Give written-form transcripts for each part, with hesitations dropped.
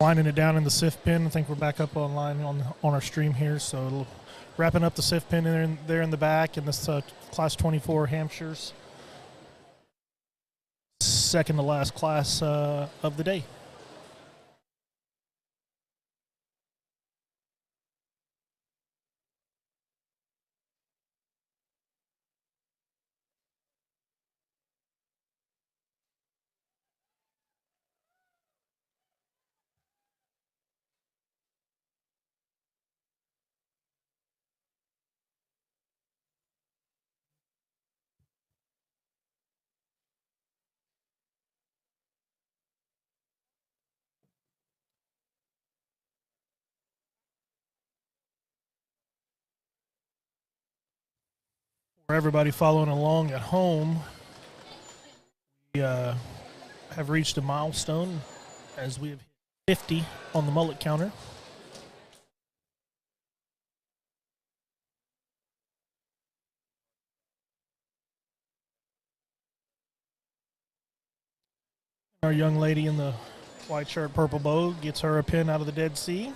winding it down in the sift pin. I think we're back up online on our stream here. So wrapping up the sift pin there in the back, and this Class 24 Hampshire's second to last class of the day. For everybody following along at home, we have reached a milestone as we have hit 50 on the mullet counter. Our young lady in the white shirt, purple bow gets her a pin out of the Dead Sea.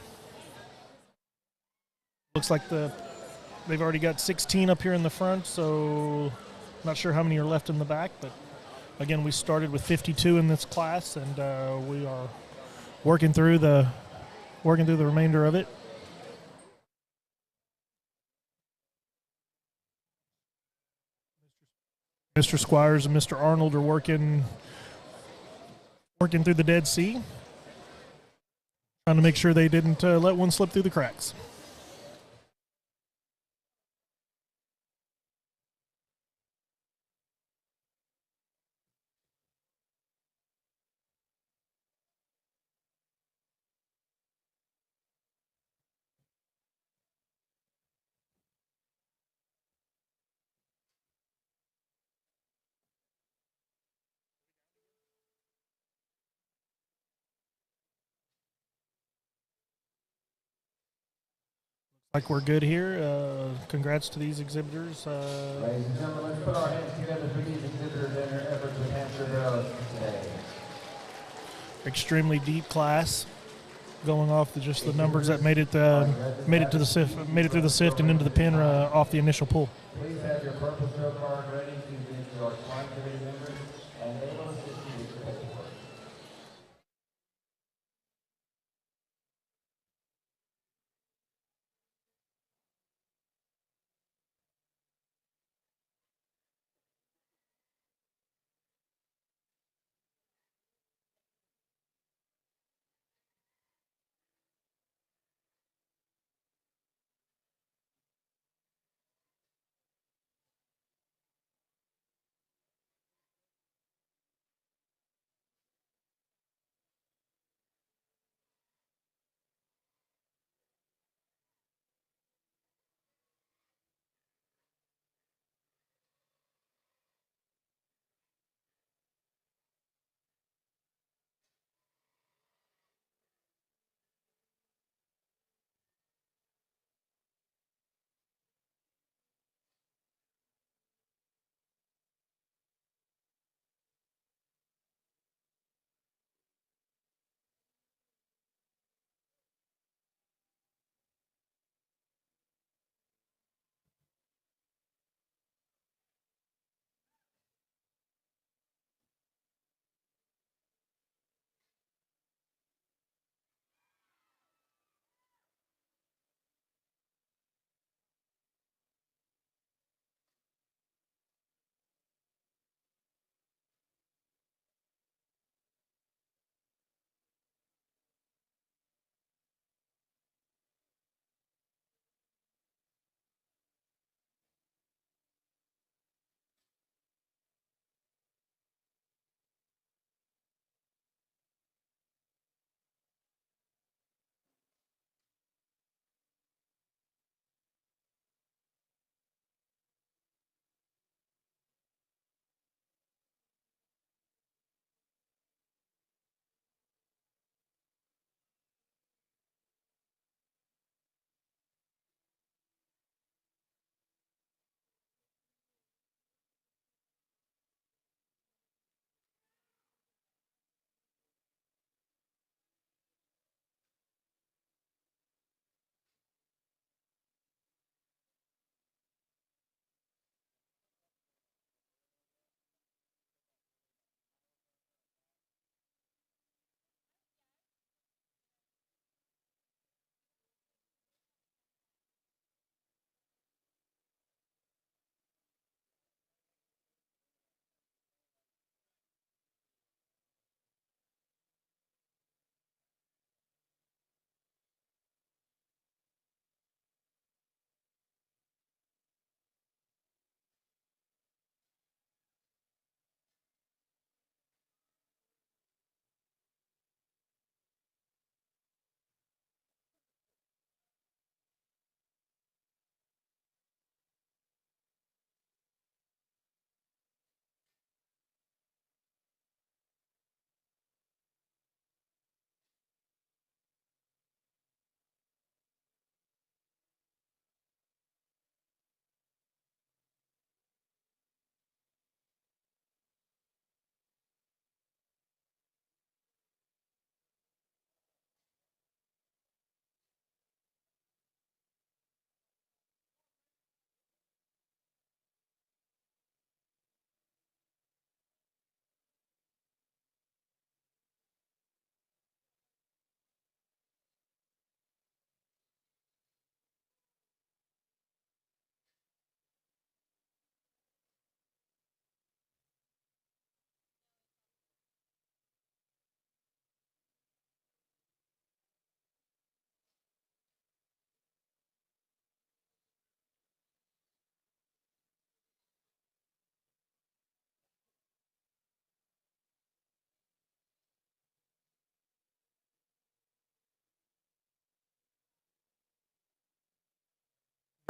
Looks like they've already got 16 up here in the front, so not sure how many are left in the back, but again, we started with 52 in this class, and we are working through the remainder of it. Mr. Squires and Mr. Arnold are working through the Dead Sea, trying to make sure they didn't let one slip through the cracks. Like we're good here. Congrats to these exhibitors. Ladies and gentlemen, let's put our hands together for these exhibitors and their efforts with Hampshire Barrow today. Extremely deep class, going off just the numbers that made it to the sift, made it through the sift and into the pin off the initial pull. Please have your purple show card ready to give your client committee members, and they will assist you with your paperwork.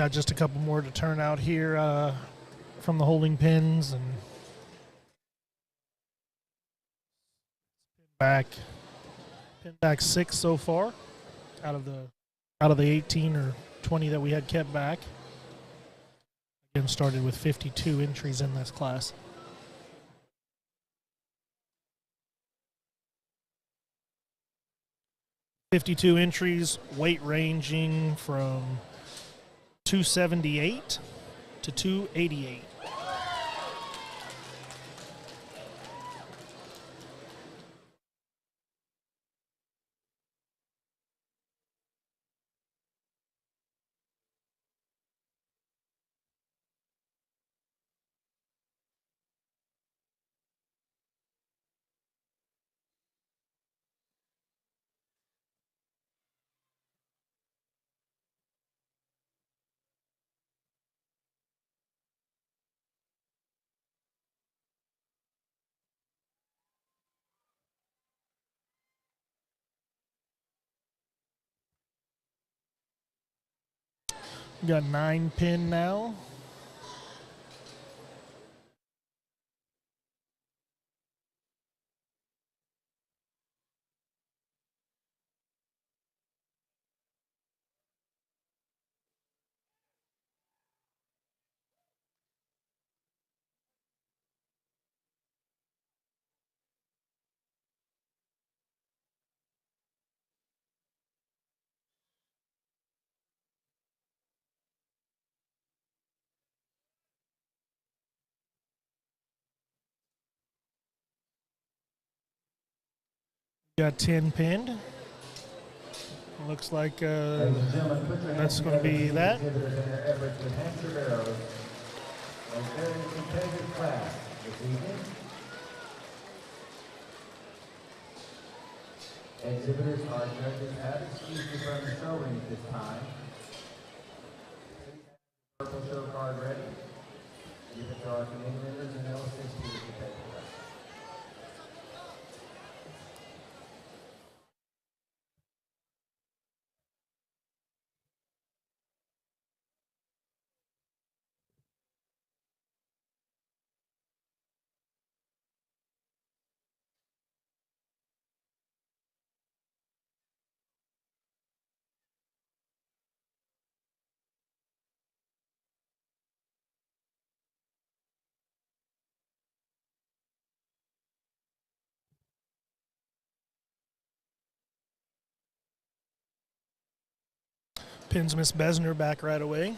Got just a couple more to turn out here from the holding pins and pin back 6 so far out of the 18 or 20 that we had kept back. Again, started with 52 entries in this class. .52 entries, weight ranging from 278 to 288. We got 9 pin now. Got 10 pinned. Looks like that's going to be that. Exhibitors in their efforts with Hampshire Barrows. A very competitive class this evening. Exhibitors, our judges have excused you from the show ring at this time. Purple show card ready. Give it to our committee members and they'll assist you with the paperwork. Pins Miss Besner back right away.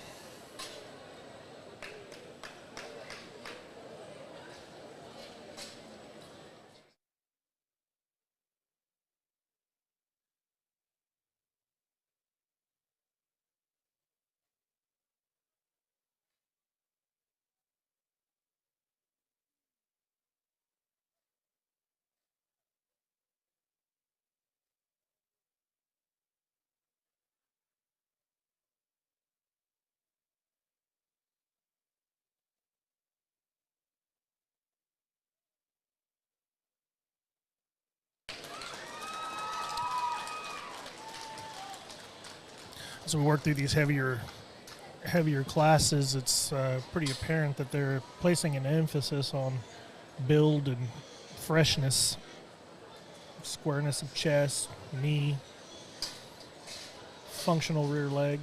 As we work through these heavier classes, it's pretty apparent that they're placing an emphasis on build and freshness, squareness of chest, knee, functional rear leg.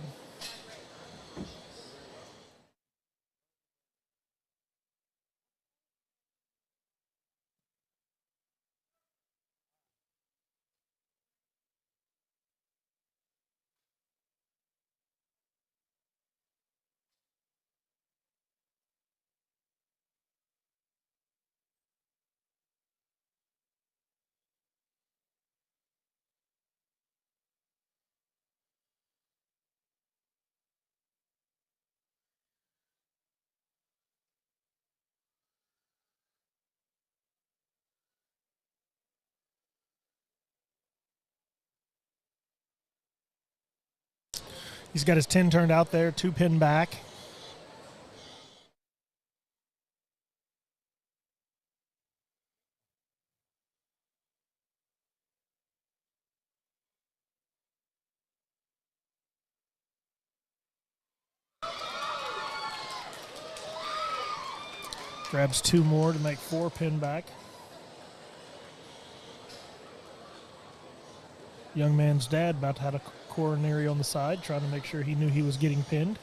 He's got his 10 turned out there, 2 pin back. Grabs 2 more to make 4 pin back. Young man's dad about to have a coronary on the side, trying to make sure he knew he was getting pinned.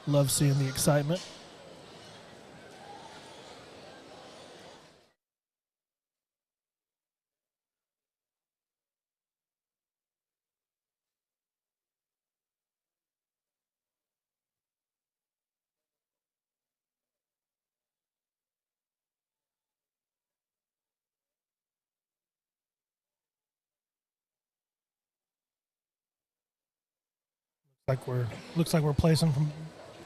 Love seeing the excitement. Looks like we're placing from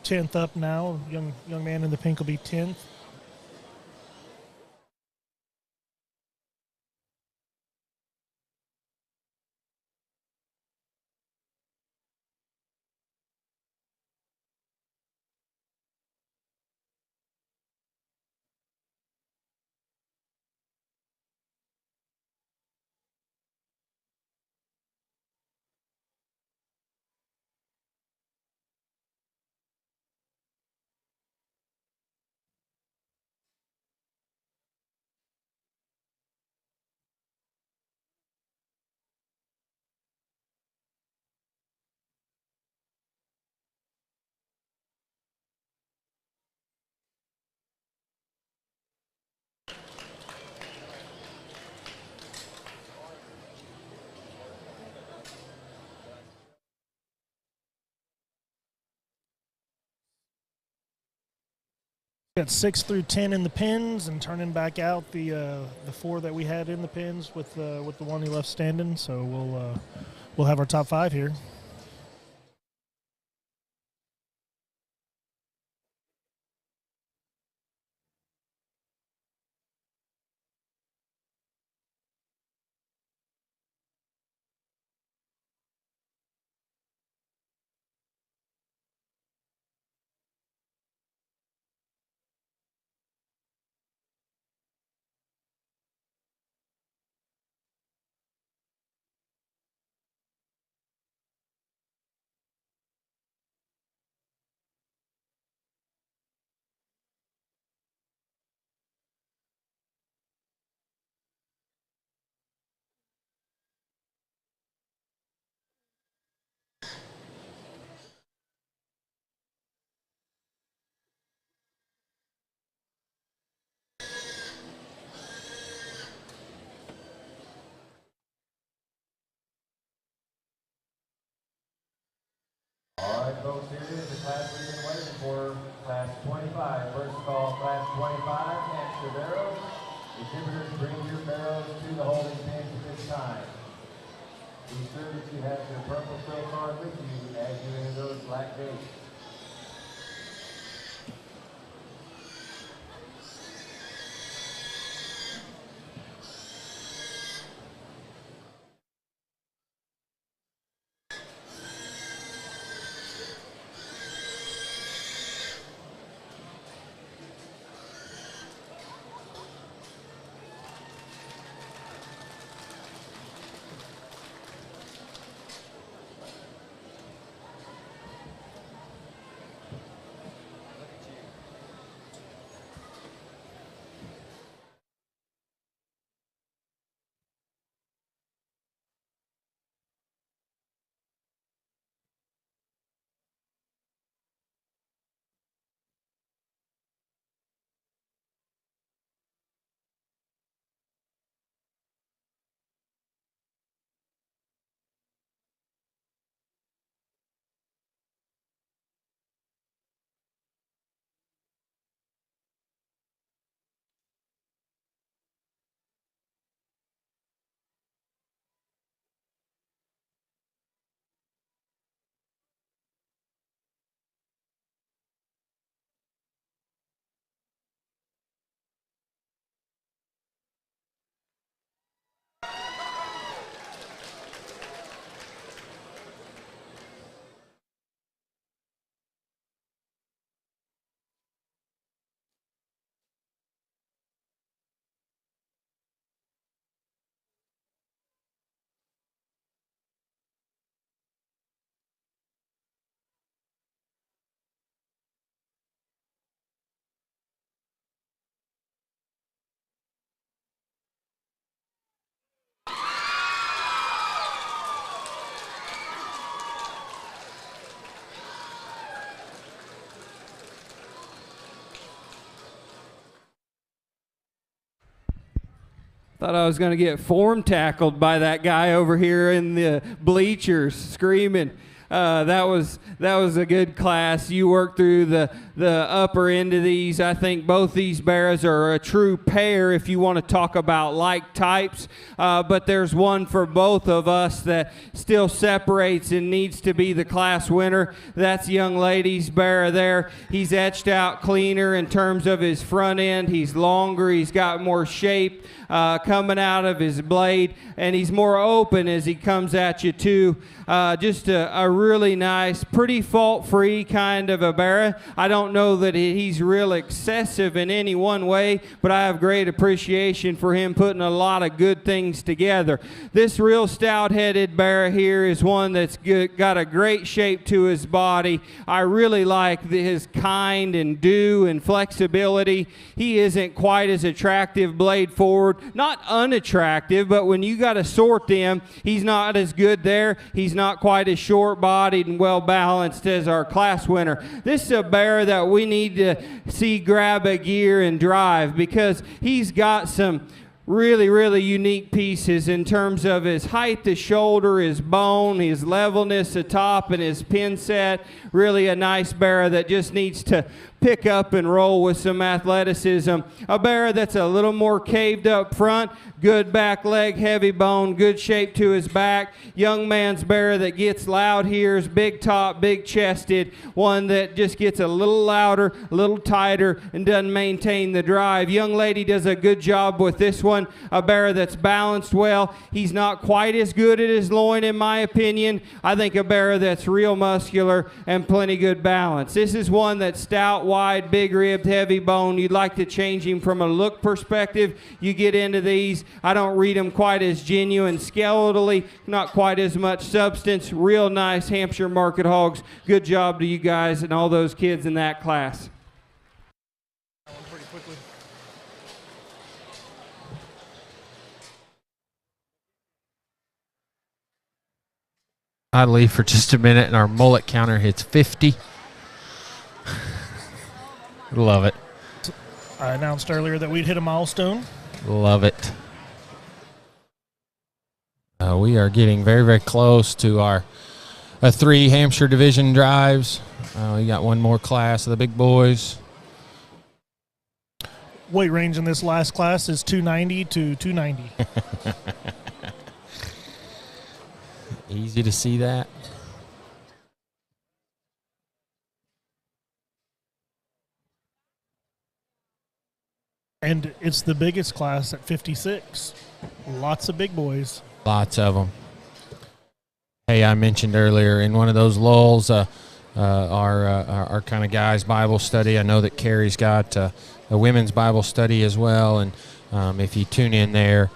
10th up now. Young man in the pink will be 10th. Got 6 through 10 in the pins, and turning back out the 4 that we had in the pins with the one he left standing. So we'll have our top 5 here. All right, folks, here it is, the class we've been waiting for, class 25. First call, class 25, Hampshire Barrow. Exhibitors, bring your barrows to the holding pins at this time. Be sure that you have your purple show card with you as you enter those black gates. Thought I was going to get form tackled by that guy over here in the bleachers screaming. That was a good class. You worked through the upper end of these. I think both these bears are a true pair if you want to talk about like types. But there's one for both of us that still separates and needs to be the class winner. That's young lady's bear there. He's etched out cleaner in terms of his front end. He's longer. He's got more shape coming out of his blade, and he's more open as he comes at you too. Just a really nice, pretty fault-free kind of a bear. I don't know that he's real excessive in any one way, but I have great appreciation for him putting a lot of good things together. This real stout-headed bear here is one that's got a great shape to his body. I really like his kind and do and flexibility. He isn't quite as attractive blade forward, not unattractive, but when you got to sort them, he's not as good there. He's not quite as short-bodied and well-balanced as our class winner. This is a bear that we need to see grab a gear and drive because he's got some really, really unique pieces in terms of his height to shoulder, his bone, his levelness atop, and his pin set. Really a nice bear that just needs to pick up and roll with some athleticism. A bear that's a little more caved up front, good back leg, heavy bone, good shape to his back. Young man's bear that gets loud here is big top, big chested, one that just gets a little louder, a little tighter, and doesn't maintain the drive. Young lady does a good job with this one. A bear that's balanced well. He's not quite as good at his loin in my opinion. I think a bear that's real muscular and plenty good balance. This is one that's stout, wide, big ribbed, heavy bone. You'd like to change him from a look perspective. You get into these, I don't read them quite as genuine skeletally, not quite as much substance. Real nice Hampshire market hogs. Good job to you guys and all those kids in that class. Pretty quickly. I leave for just a minute and our mullet counter hits 50. Love it. I announced earlier that we'd hit a milestone. Love it. We are getting very, very close to our 3 Hampshire division drives. We got one more class of the big boys. Weight range in this last class is 290 to 290. Easy to see that. And it's the biggest class at 56. Lots of big boys. Lots of them. Hey, I mentioned earlier in one of those lulls, our kind of guys' Bible study. I know that Carrie's got a women's Bible study as well. And if you tune in there,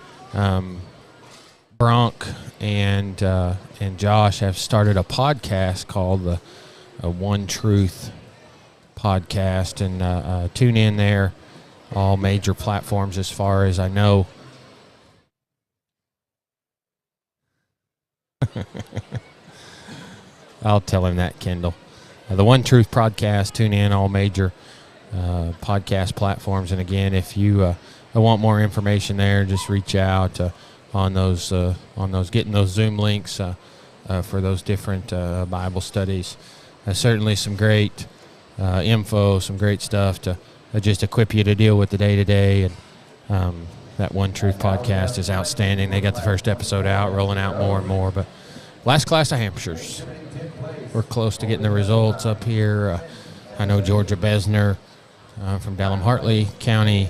Bronk and Josh have started a podcast called the One Truth podcast, and tune in there. All major platforms as far as I know. I'll tell him that, Kendall. The One Truth podcast, tune in, all major podcast platforms. And again, if you want more information there, just reach out on those getting those Zoom links for those different Bible studies. Certainly some great info, some great stuff to just equip you to deal with the day-to-day. And that One Truth podcast is outstanding. They got the first episode out, rolling out more and more. But last class of Hampshires. We're close to getting the results up here. I know Georgia Besner from Dallam-Hartley County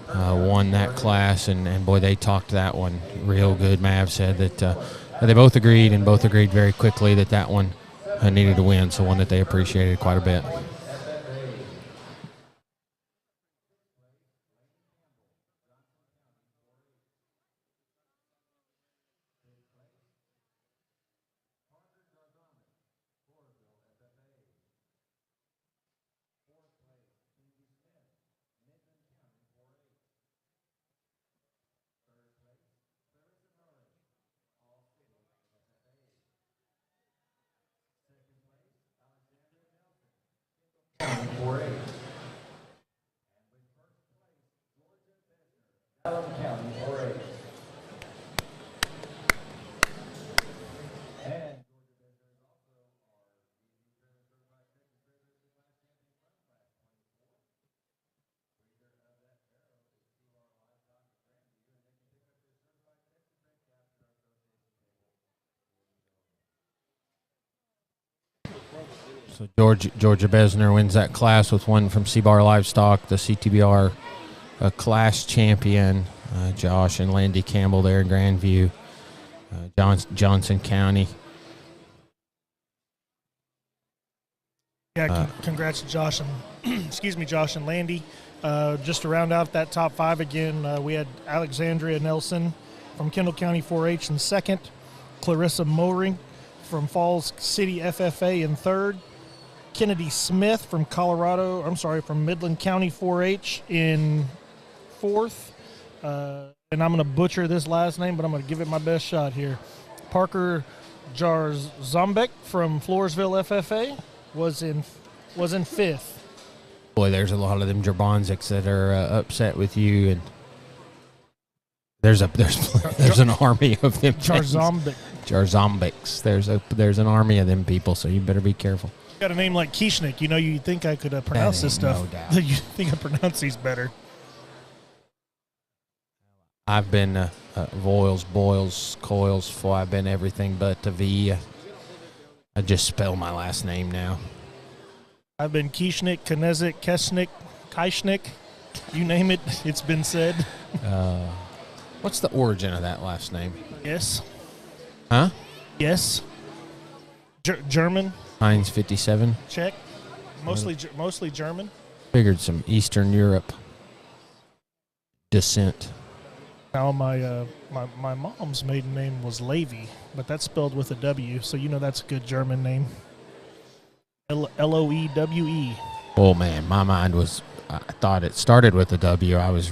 won that class, and boy, they talked that one real good. Mav said that they both agreed, and both agreed very quickly that one needed to win, so one that they appreciated quite a bit. So Georgia Besner wins that class with one from C-Bar Livestock, the CTBR class champion, Josh and Landy Campbell there in Grandview, Johnson County. Yeah, congrats to Josh and Josh and Landy. Just to round out that top 5 again, we had Alexandria Nelson from Kendall County 4-H in second, Clarissa Mowring from Falls City FFA in third, Kennedy Smith from from Midland County 4-H in fourth, and I'm going to butcher this last name, but I'm going to give it my best shot here. Parker Jarzombek from Floresville FFA was in fifth. Boy, there's a lot of them Jarbonzics that are upset with you, and there's an army of them. Jarzombics. There's an army of them people, so you better be careful. Got a name like Kieschnick. You'd think I could pronounce this stuff. No doubt. You think I pronounce these better. I've been Voiles, Boyles, Coils, I've been everything but a V. I just spell my last name now. I've been Kieschnick, Knezik, Kieschnick, you name it, it's been said. What's the origin of that last name? Yes. Huh? Yes. German. Heinz 57. Czech. Mostly German. Figured some Eastern Europe descent. Now my mom's maiden name was Levy, but that's spelled with a W, so that's a good German name. Loewe. Oh man, my mind was. I thought it started with a W. I was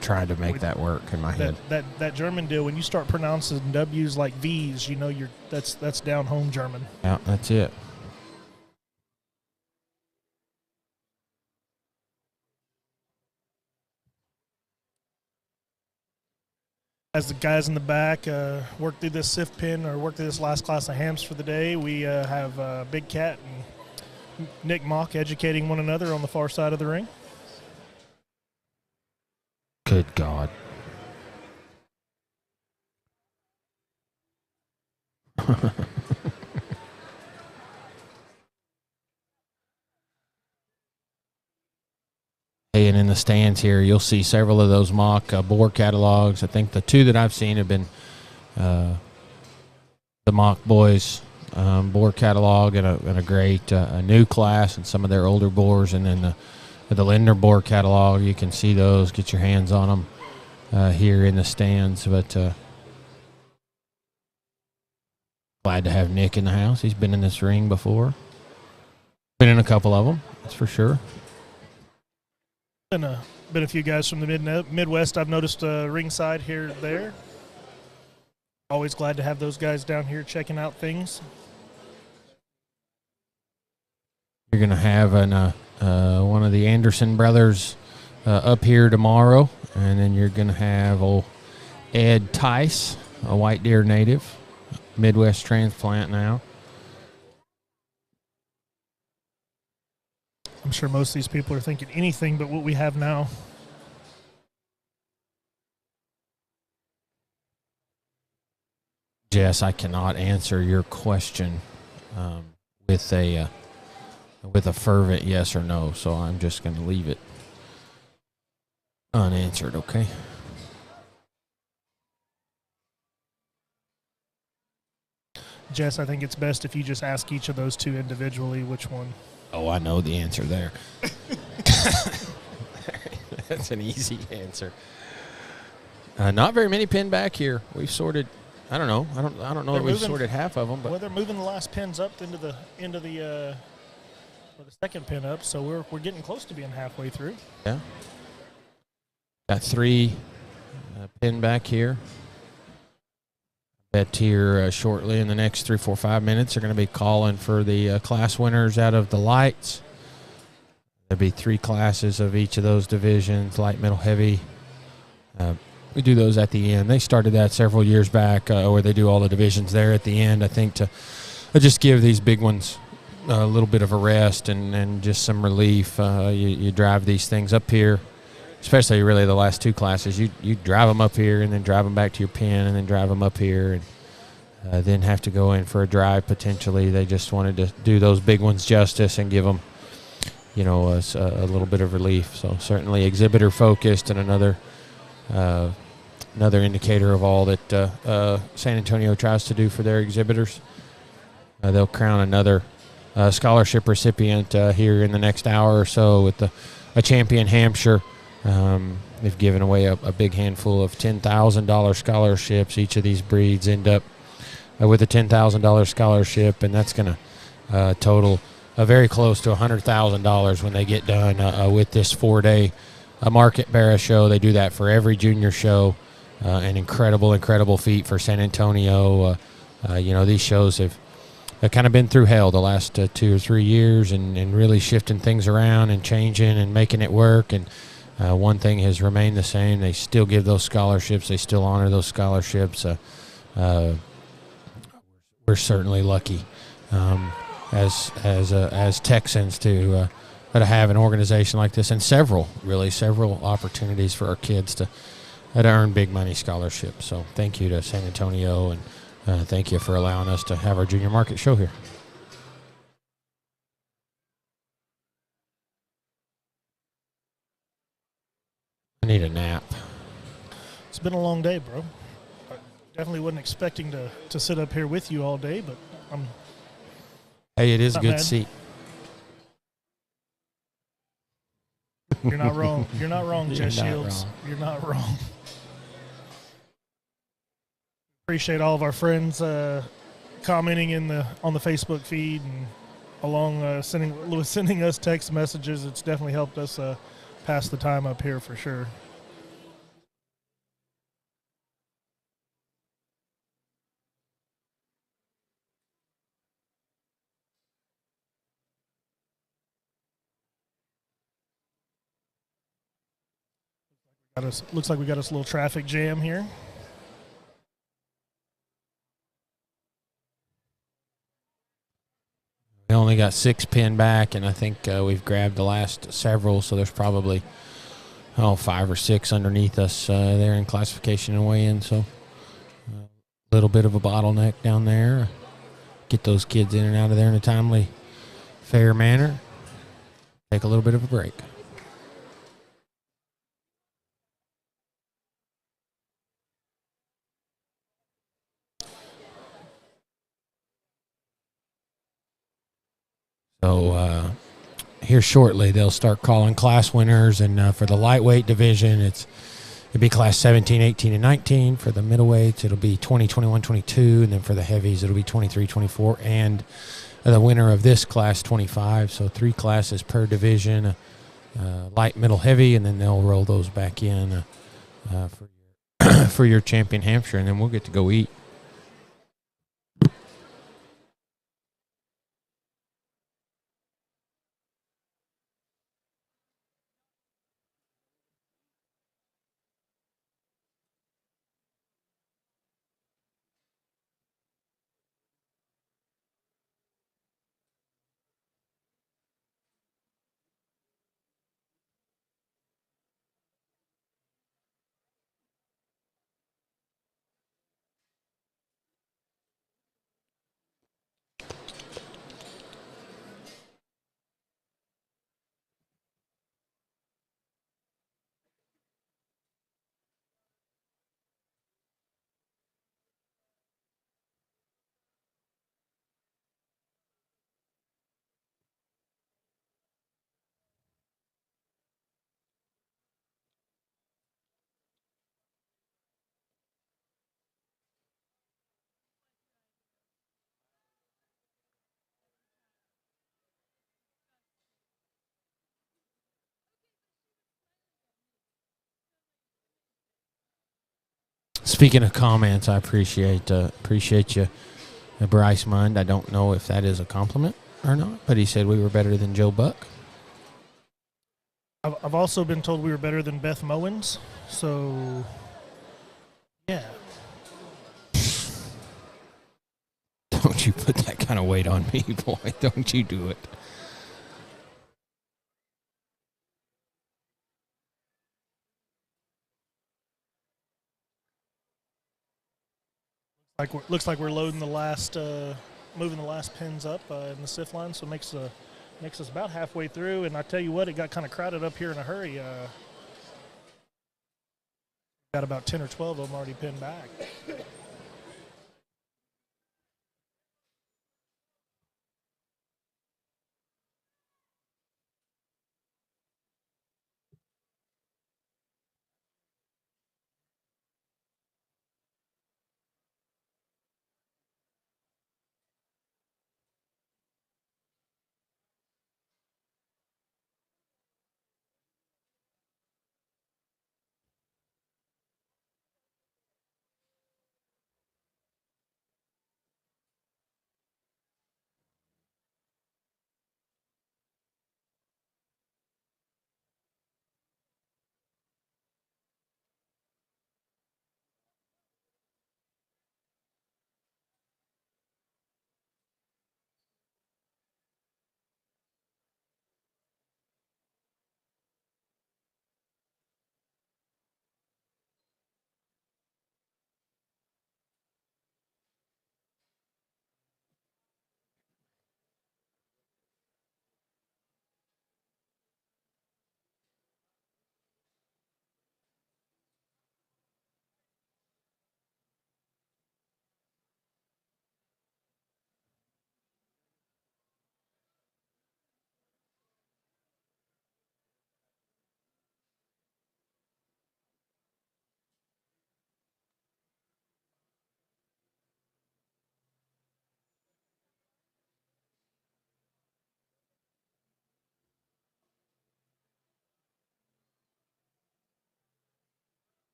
trying to make that work in my head. That German deal, when you start pronouncing W's like V's, that's down home German. Yeah, that's it. As the guys in the back work through this sift pin or work through this last class of hams for the day, we have Big Cat and Nick Mock educating one another on the far side of the ring. Good God. And in the stands here, you'll see several of those mock boar catalogs. I think the two that I've seen have been the Mock Boys boar catalog and a great new class and some of their older boars, and then the Lindner boar catalog. You can see those, get your hands on them here in the stands. But glad to have Nick in the house. He's been in this ring before. Been in a couple of them, that's for sure. Been a few guys from the Midwest I've noticed ringside here there. Always glad to have those guys down here checking out things. You're going to have one of the Anderson brothers up here tomorrow, and then you're going to have old Ed Tice, a White Deer native, Midwest transplant now. I'm sure most of these people are thinking anything but what we have now. Jess, I cannot answer your question with a fervent yes or no, so I'm just going to leave it unanswered, okay? Jess, I think it's best if you just ask each of those two individually which one. Oh, I know the answer there. That's an easy answer. Not very many pin back here. We've sorted. I don't know. I don't know if we've sorted half of them, but they're moving the last pins up into the second pin up, so we're getting close to being halfway through. Yeah. Got 3 pin back here. Bet here shortly in the next 3, 4, 5 minutes are going to be calling for the class winners out of the lights. There'll be 3 classes of each of those divisions, light, middle, heavy. We do those at the end. They started that several years back where they do all the divisions there at the end, I think, to just give these big ones a little bit of a rest and just some relief. You drive these things up here, especially really the last 2 classes. You drive them up here and then drive them back to your pen and then drive them up here. then have to go in for a drive potentially. They just wanted to do those big ones justice and give them, you know, a little bit of relief. So certainly exhibitor focused, and another indicator of all that San Antonio tries to do for their exhibitors. They'll crown another scholarship recipient here in the next hour or so with a champion Hampshire. They've given away a big handful of $10,000 scholarships. Each of these breeds end up with a $10,000 scholarship, and that's going to total very close to $100,000 when they get done with this 4-day market Barrow show. They do that for every junior show. An incredible feat for San Antonio. You know, these shows have kind of been through hell the last 2 or 3 years, and really shifting things around and changing and making it work. And one thing has remained the same: they still give those scholarships. They still honor those scholarships. We're certainly lucky as Texans to have an organization like this, and several opportunities for our kids to earn big money scholarships. So thank you to San Antonio, and thank you for allowing us to have our junior market show here. I need a nap. It's been a long day, bro. I definitely wasn't expecting to sit up here with you all day, but Hey, it is a good mad. seat. You're not wrong. You're not wrong, You're Jess not Shields. wrong. You're not wrong. Appreciate all of our friends commenting on the Facebook feed and along sending us text messages. It's definitely helped us pass the time up here for sure. Looks like we got us a little traffic jam here. We only got 6 pin back, and I think we've grabbed the last several, so there's probably 5 or 6 underneath us there in classification and weigh-in. So a little bit of a bottleneck down there. Get those kids in and out of there in a timely, fair manner. Take a little bit of a break. So here shortly, they'll start calling class winners, and for the lightweight division, it'll be class 17, 18, and 19. For the middleweights, it'll be 20, 21, 22, and then for the heavies, it'll be 23, 24, and the winner of this class 25. So 3 classes per division, light, middle, heavy, and then they'll roll those back in for your champion Hampshire, and then we'll get to go eat. Speaking of comments, I appreciate you, Bryce Mund. I don't know if that is a compliment or not, but he said we were better than Joe Buck. I've also been told we were better than Beth Mowens, so yeah. Don't you put that kind of weight on me, boy. Don't you do it. Looks like we're loading the last, moving the last pins up in the sift line, so it makes us about halfway through. And I tell you what, it got kind of crowded up here in a hurry. Got about 10 or 12 of them already pinned back.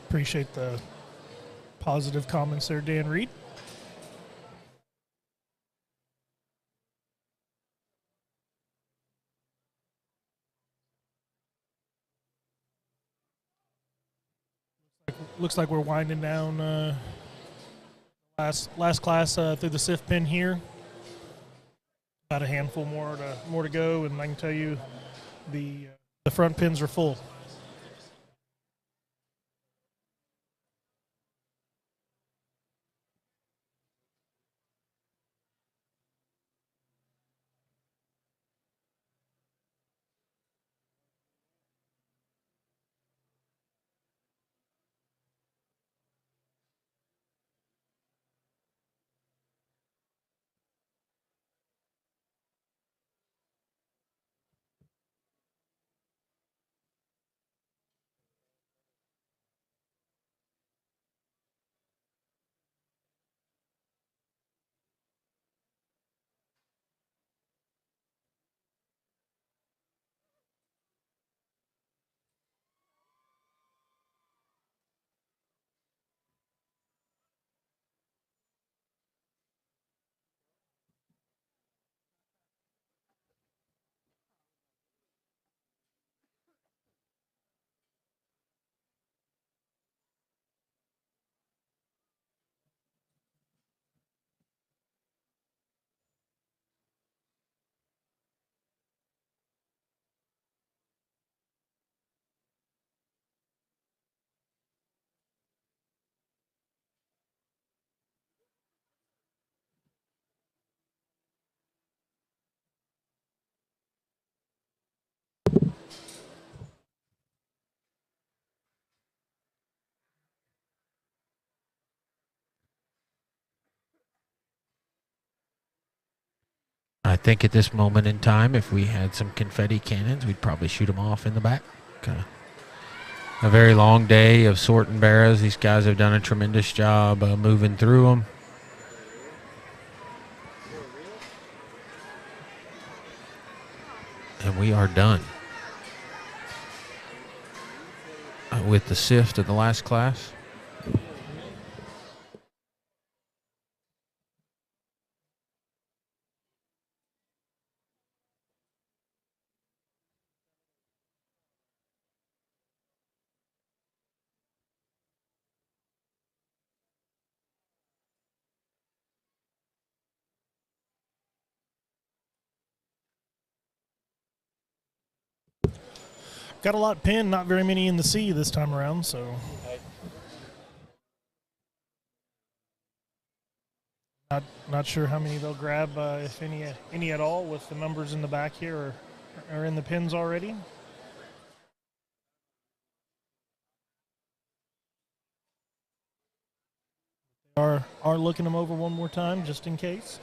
Appreciate the positive comments there, Dan Reed. Looks like we're winding down last class through the sift pin here. About a handful more to go, and I can tell you the front pins are full. I think at this moment in time, if we had some confetti cannons, we'd probably shoot them off in the back. A very long day of sorting barrows. These guys have done a tremendous job moving through them. And we are done with the sift of the last class. Got a lot pinned, not very many in the sea this time around, so not sure how many they'll grab, if any at all, with the numbers in the back here are in the pins already. Are looking them over one more time just in case.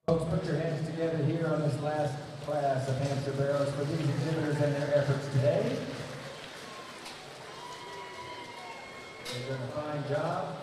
Folks, put your hands together here on this last class of Hampshire barrows for these exhibitors and their efforts today. They've done a fine job.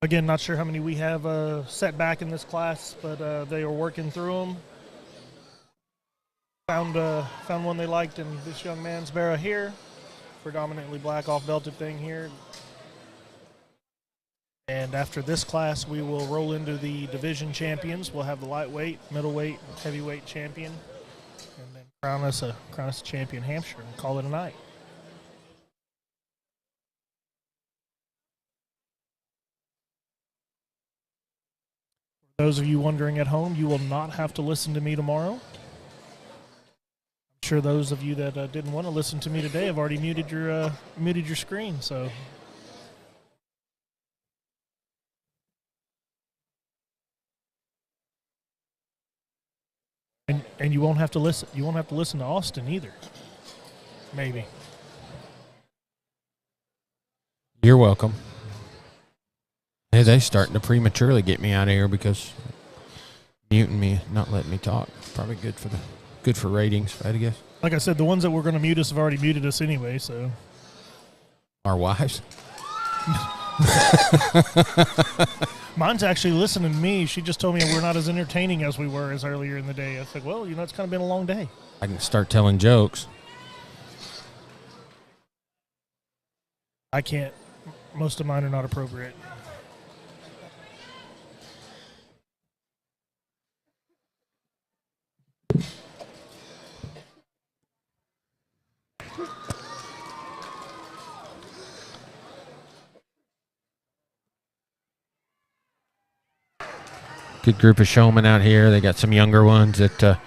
Again, not sure how many we have set back in this class, but they are working through them. Found one they liked in this young man's barrow here. Predominantly black off-belted thing here. And after this class, we will roll into the division champions. We'll have the lightweight, middleweight, heavyweight champion, and then crown us a champion Hampshire and call it a night. For those of you wondering at home, you will not have to listen to me tomorrow. I'm sure those of you that didn't want to listen to me today have already muted your screen. So. And you won't have to listen. You won't have to listen to Austin either. Maybe. You're welcome. Hey, they starting to prematurely get me out of here because muting me, not letting me talk. Probably good for ratings, if I had to guess. Like I said, the ones that were going to mute us have already muted us anyway. So. Our wives. Mine's actually listening to me. She just told me we're not as entertaining as we were as earlier in the day. I was like, well, it's kind of been a long day. I can start telling jokes. I can't. Most of mine are not appropriate. good group of showmen out here. They got some younger ones that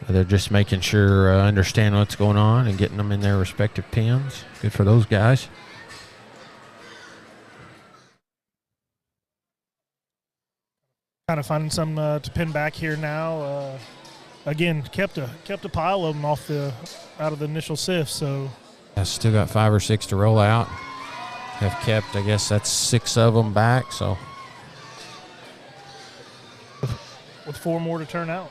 they're just making sure understand what's going on and getting them in their respective pens. Good for those guys. Kind of finding some to pin back here now. Again, kept a pile of them out of the initial sift. So I still got 5 or 6 to roll out. Have kept, I guess that's 6 of them back. So with 4 more to turn out.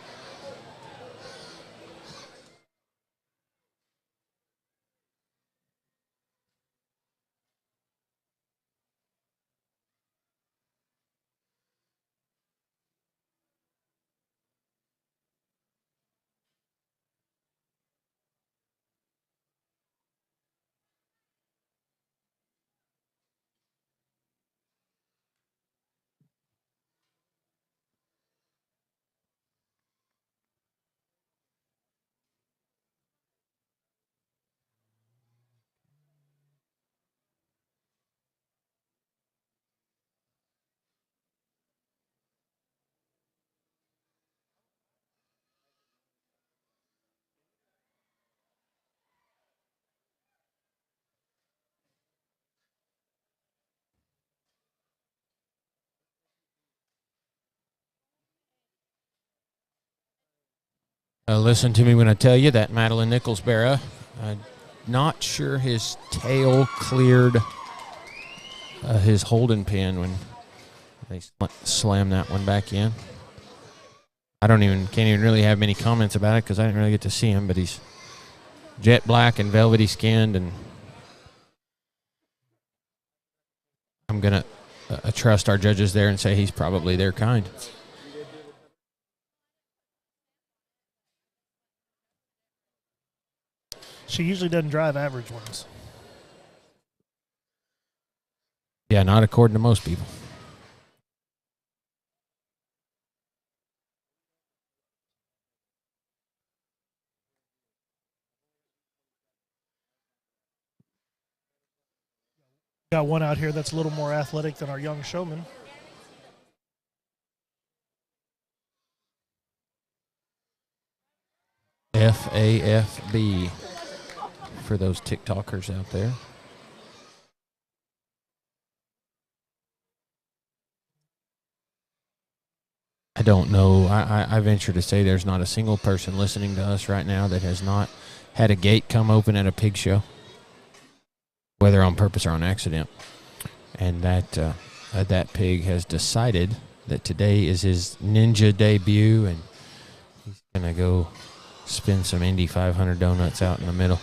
listen to me when I tell you that Madeline Nichols Barrow, not sure his tail cleared his holding pin when they slammed that one back in. Can't even really have many comments about it because I didn't really get to see him, but he's jet black and velvety skinned, and I'm going to trust our judges there and say he's probably their kind. She usually doesn't drive average ones. Yeah, not according to most people. Got one out here that's a little more athletic than our young showman. FAFB for those TikTokers out there. I don't know. I venture to say there's not a single person listening to us right now that has not had a gate come open at a pig show, whether on purpose or on accident. And that pig has decided that today is his ninja debut, and he's going to go spin some Indy 500 donuts out in the middle.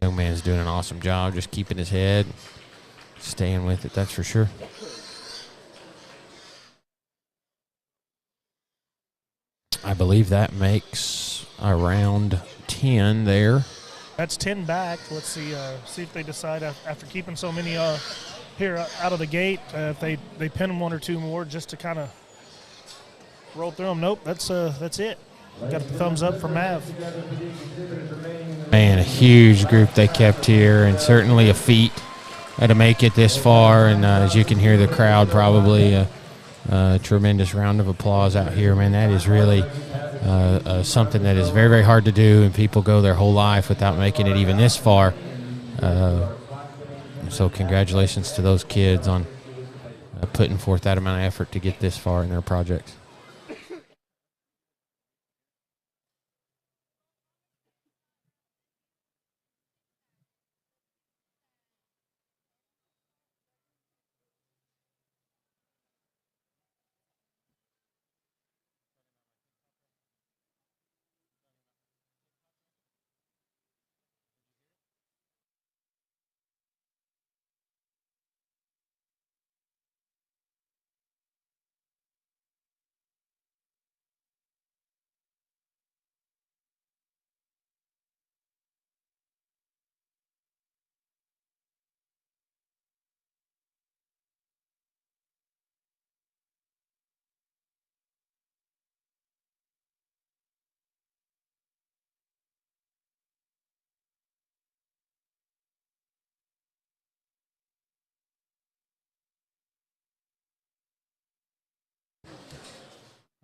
Young man's doing an awesome job just keeping his head, staying with it, that's for sure. I believe that makes around 10 there. That's 10 back. Let's see if they decide after keeping so many here out of the gate, if they pin them 1 or 2 more just to kind of roll through them. Nope, that's it. Got the thumbs up for Mav. Man, a huge group they kept here, and certainly a feat to make it this far. And as you can hear the crowd, probably a tremendous round of applause out here. Man, that is really something that is very, very hard to do, and people go their whole life without making it even this far. So congratulations to those kids on putting forth that amount of effort to get this far in their projects.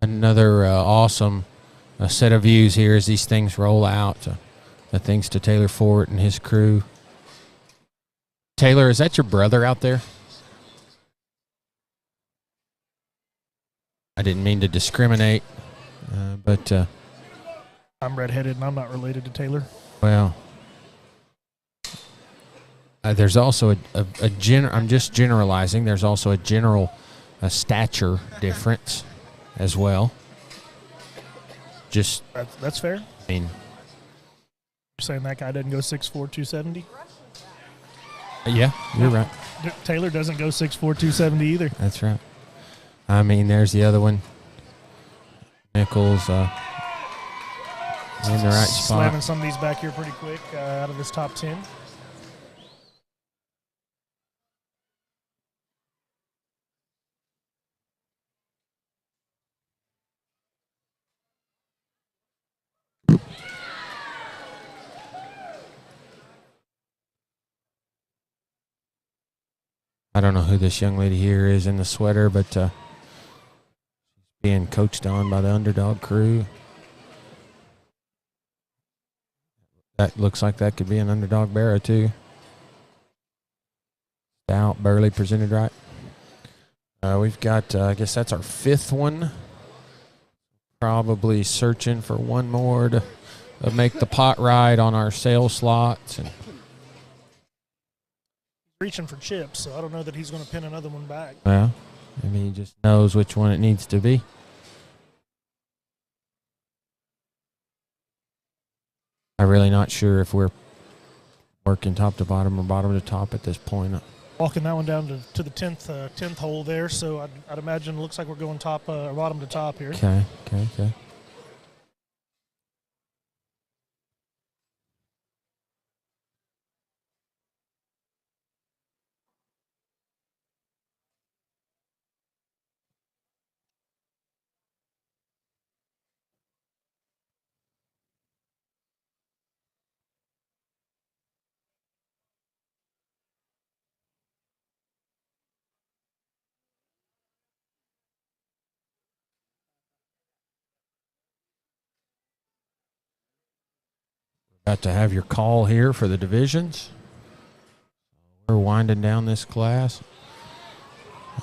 Another awesome set of views here as these things roll out. Thanks to Taylor Fort and his crew. Taylor, is that your brother out there? I didn't mean to discriminate, but I'm redheaded and I'm not related to Taylor. well, there's also I'm just generalizing. There's also a general stature difference as well. Just That's fair. I mean, You're saying that guy doesn't go 6'4", 270? yeah, you're right. Taylor doesn't go 6'4", 270 either. That's right. I mean, there's the other one. Nichols in the right spot. Slamming some of these back here pretty quick out of this top 10. I don't know who this young lady here is in the sweater, but being coached on by the underdog crew. That looks like that could be an underdog Barrow too. Stout, Burley presented right. We've got, I guess that's our 5th one. Probably searching for one more to make the pot ride on our sale slots. And Reaching for chips, so I don't know that he's going to pin another one back. well, I mean, he just knows which one it needs to be. I'm really not sure if we're working top to bottom or bottom to top at this point. Walking that one down to the 10th hole there, so I'd imagine it looks like we're going top bottom to top here. Okay. About to have your call here for the divisions. We're winding down this class.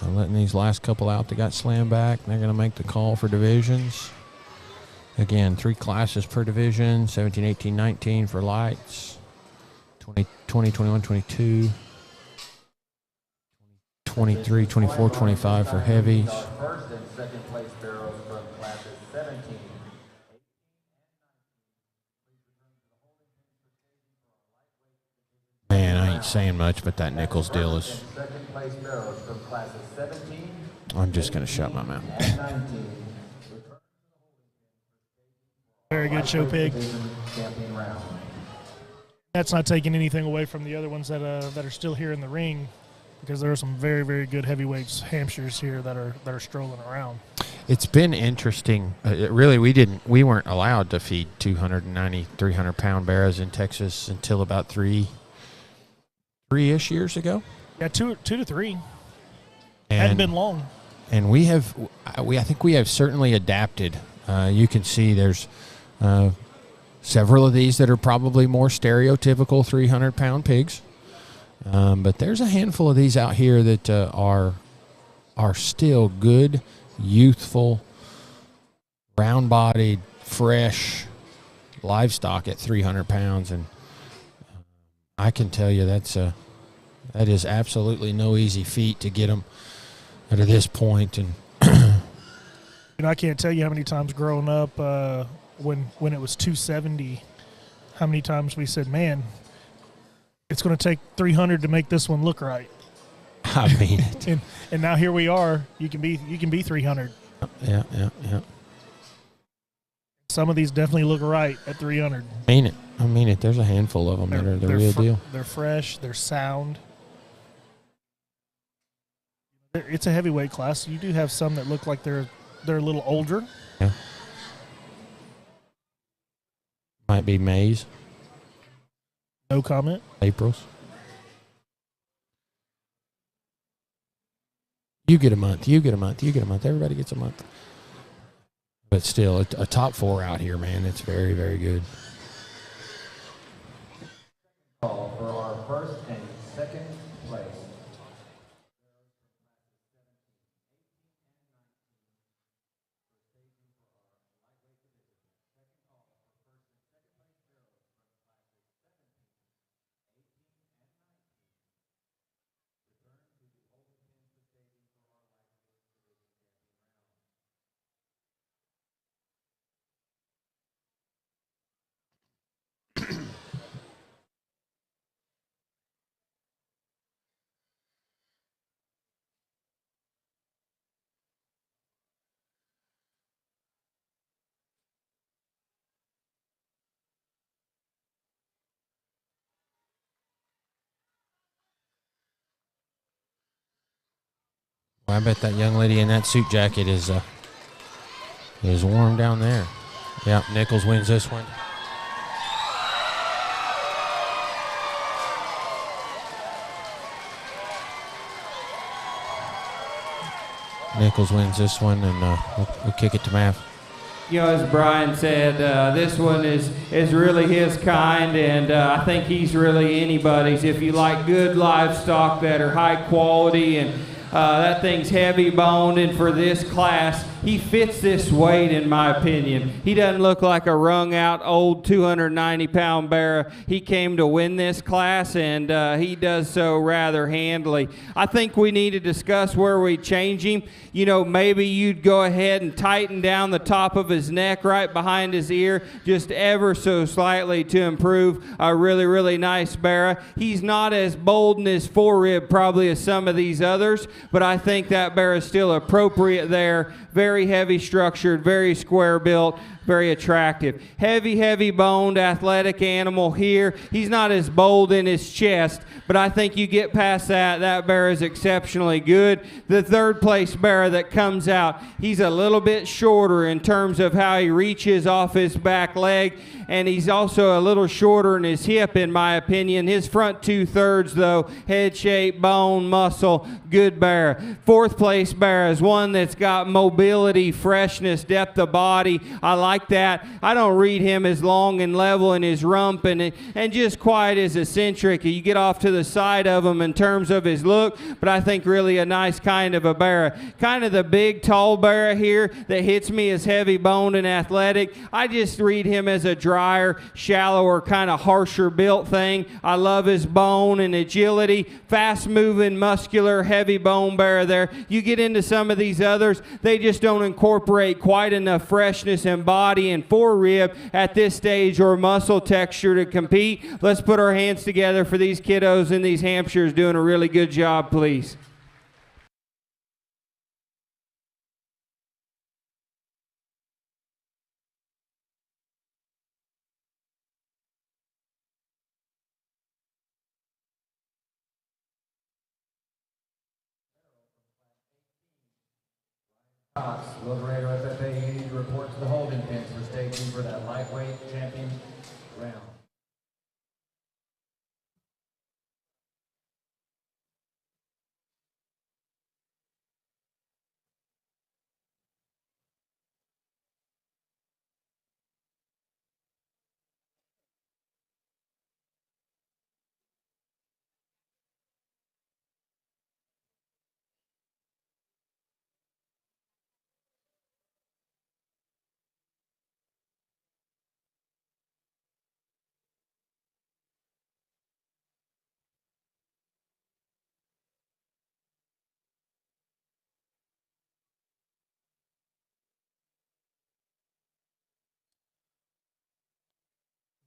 Letting these last couple out that got slammed back. They're going to make the call for divisions. Again, 3 classes per division. 17, 18, 19 for lights. 20, 21, 22. 23, 24, 25 for heavies. First and second place barrels from classes 17. Man, I ain't saying much, but that Nichols deal is... Second place barrels from classes 17 I'm just going to shut my mouth. and 19. Very good show, Pig. Champion round. That's not taking anything away from the other ones that are still here in the ring, because there are some very, very good heavyweights, Hampshires here that are strolling around. It's been interesting. Really, we weren't allowed to feed 290, 300-pound barrows in Texas until about three-ish years ago. Yeah, two to three. And, Hadn't been long. And I think we have certainly adapted. You can see there's several of these that are probably more stereotypical 300-pound pigs. But there's a handful of these out here that are still good, youthful, round-bodied, fresh livestock at 300 pounds. And I can tell you that is absolutely no easy feat to get them to this point. And I can't tell you how many times growing up when it was 270, how many times we said, man, it's going to take 300 to make this one look right. I mean it. and now here we are. You can be 300. Yeah. Some of these definitely look right at 300. I mean it. There's a handful of them that are the real deal. They're fresh. They're sound. It's a heavyweight class. You do have some that look like they're a little older. Yeah. Might be May's. No comment. April's. You get a month. Everybody gets a month. But still, a top 4 out here, man. It's very, very good. Call for our first and second place. Well, I bet that young lady in that suit jacket is warm down there. Yeah, Nichols wins this one. Nichols wins this one, and we'll kick it to Mav. You know, as Brian said, this one is really his kind, and I think he's really anybody's. If you like good livestock that are high quality, and that thing's heavy boned, and for this class, he fits this weight, in my opinion. He doesn't look like a wrung out old 290-pound bear. He came to win this class, and he does so rather handily. I think we need to discuss where we change him. You know, maybe you'd go ahead and tighten down the top of his neck right behind his ear, just ever so slightly to improve a really, really nice bear. He's not as bold in his forerib probably as some of these others, but I think that bear is still appropriate there. Very heavy structured, very square built, very attractive. Heavy boned, athletic animal here. He's not as bold in his chest, but I think you get past that, that bear is exceptionally good. The third place bear that comes out, he's a little bit shorter in terms of how he reaches off his back leg, and he's also a little shorter in his hip, in my opinion. His front 2/3, though, head shape, bone, muscle, good bear. Fourth place bear is one that's got mobility, freshness, depth of body. I like that. I don't read him as long and level in his rump and just quite as eccentric. You get off to the side of him in terms of his look, but I think really a nice kind of a bear. Kind of the big, tall bear here that hits me as heavy boned and athletic. I just read him as a drier, shallower, kind of harsher built thing. I love his bone and agility. Fast moving, muscular, heavy bone bear there. You get into some of these others, they just don't incorporate quite enough freshness and body and forerib at this stage or muscle texture to compete. Let's put our hands together for these kiddos and these Hampshires doing a really good job, please. Cox, Laredo FFA, you need to report to the holding pens for staging for that lightweight champion round.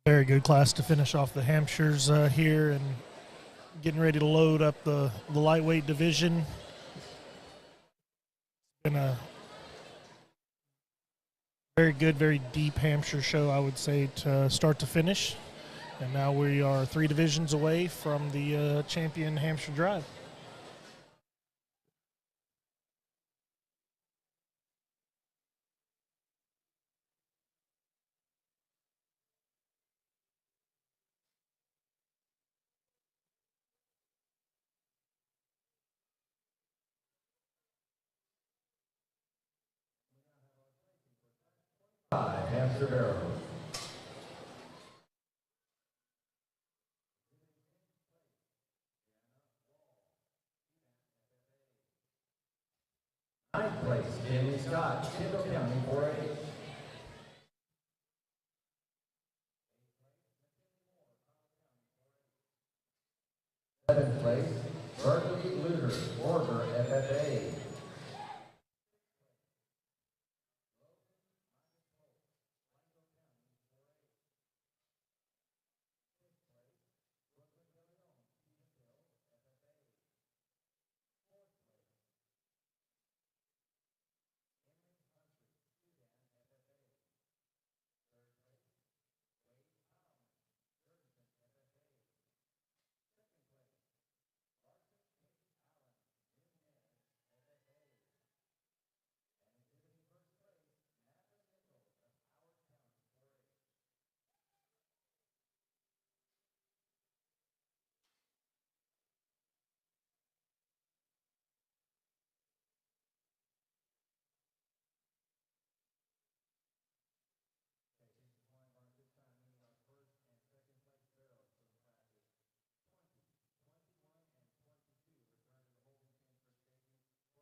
Very good class to finish off the Hampshires here, and getting ready to load up the lightweight division. Been a very good, very deep Hampshire show, I would say, to start to finish. And now we are 3 divisions away from the champion Hampshire Drive. Hampshire Barrow. Ninth place, Jamie Scott, Kendall County 4-H. Seventh place, Berkeley Luter, Order FFA.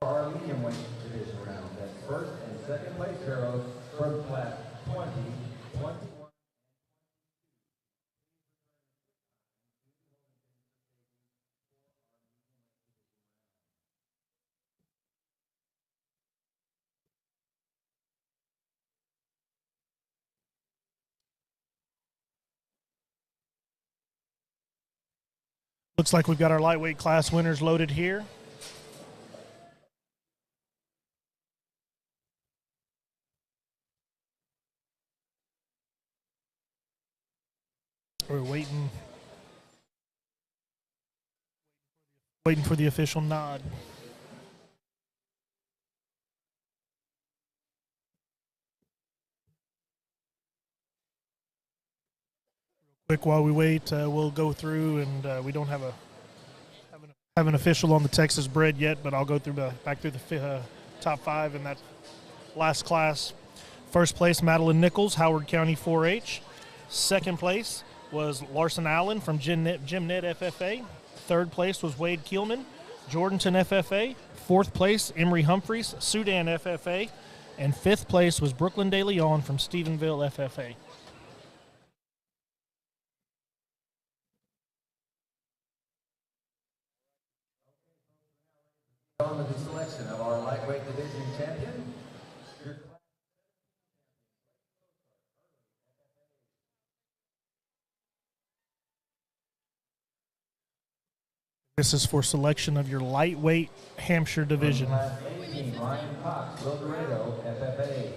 Our medium weight division round. That's first and second place barrows from class 20, 21. Looks like we've got our lightweight class winners loaded here. We're waiting for the official nod. Quick, while we wait, we'll go through, and we don't have an official on the Texas bred yet, but I'll go through back through the top 5 in that last class. First place, Madeline Nichols, Howard County 4-H. Second place was Larson Allen from Jim Nett FFA. Third place was Wade Keelman, Jordanton FFA. Fourth place, Emery Humphreys, Sudan FFA. And fifth place was Brooklyn De Leon from Stephenville FFA. On with the selection of our lightweight division champion. This is for selection of your lightweight Hampshire division. Class 18, Ryan Cox, El Dorado, FFA.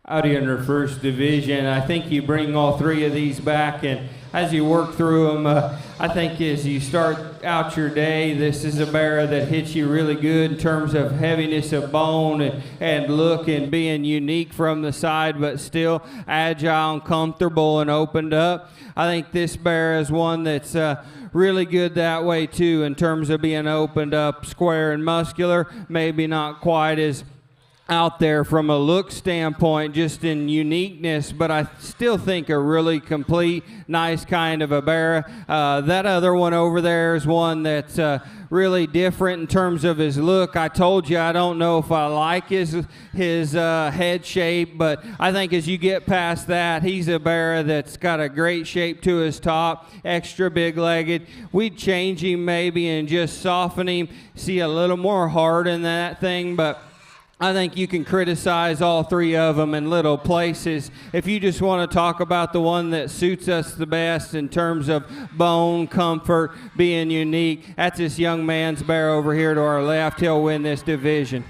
Out in your first division, I think you bring all 3 of these back, and as you work through them, I think as you start out your day, this is a barrow that hits you really good in terms of heaviness of bone and look and being unique from the side, but still agile and comfortable and opened up. I think this barrow is one that's really good that way too, in terms of being opened up, square and muscular, maybe not quite as out there from a look standpoint, just in uniqueness, but I still think a really complete, nice kind of a Barrow. That other one over there is one that's really different in terms of his look. I told you I don't know if I like his head shape, but I think as you get past that, he's a Barrow that's got a great shape to his top, extra big-legged. We'd change him maybe and just soften him, see a little more heart in that thing, but I think you can criticize all three of them in little places. If you just want to talk about the one that suits us the best in terms of bone, comfort, being unique, that's this young man's Barrow over here to our left. He'll win this division.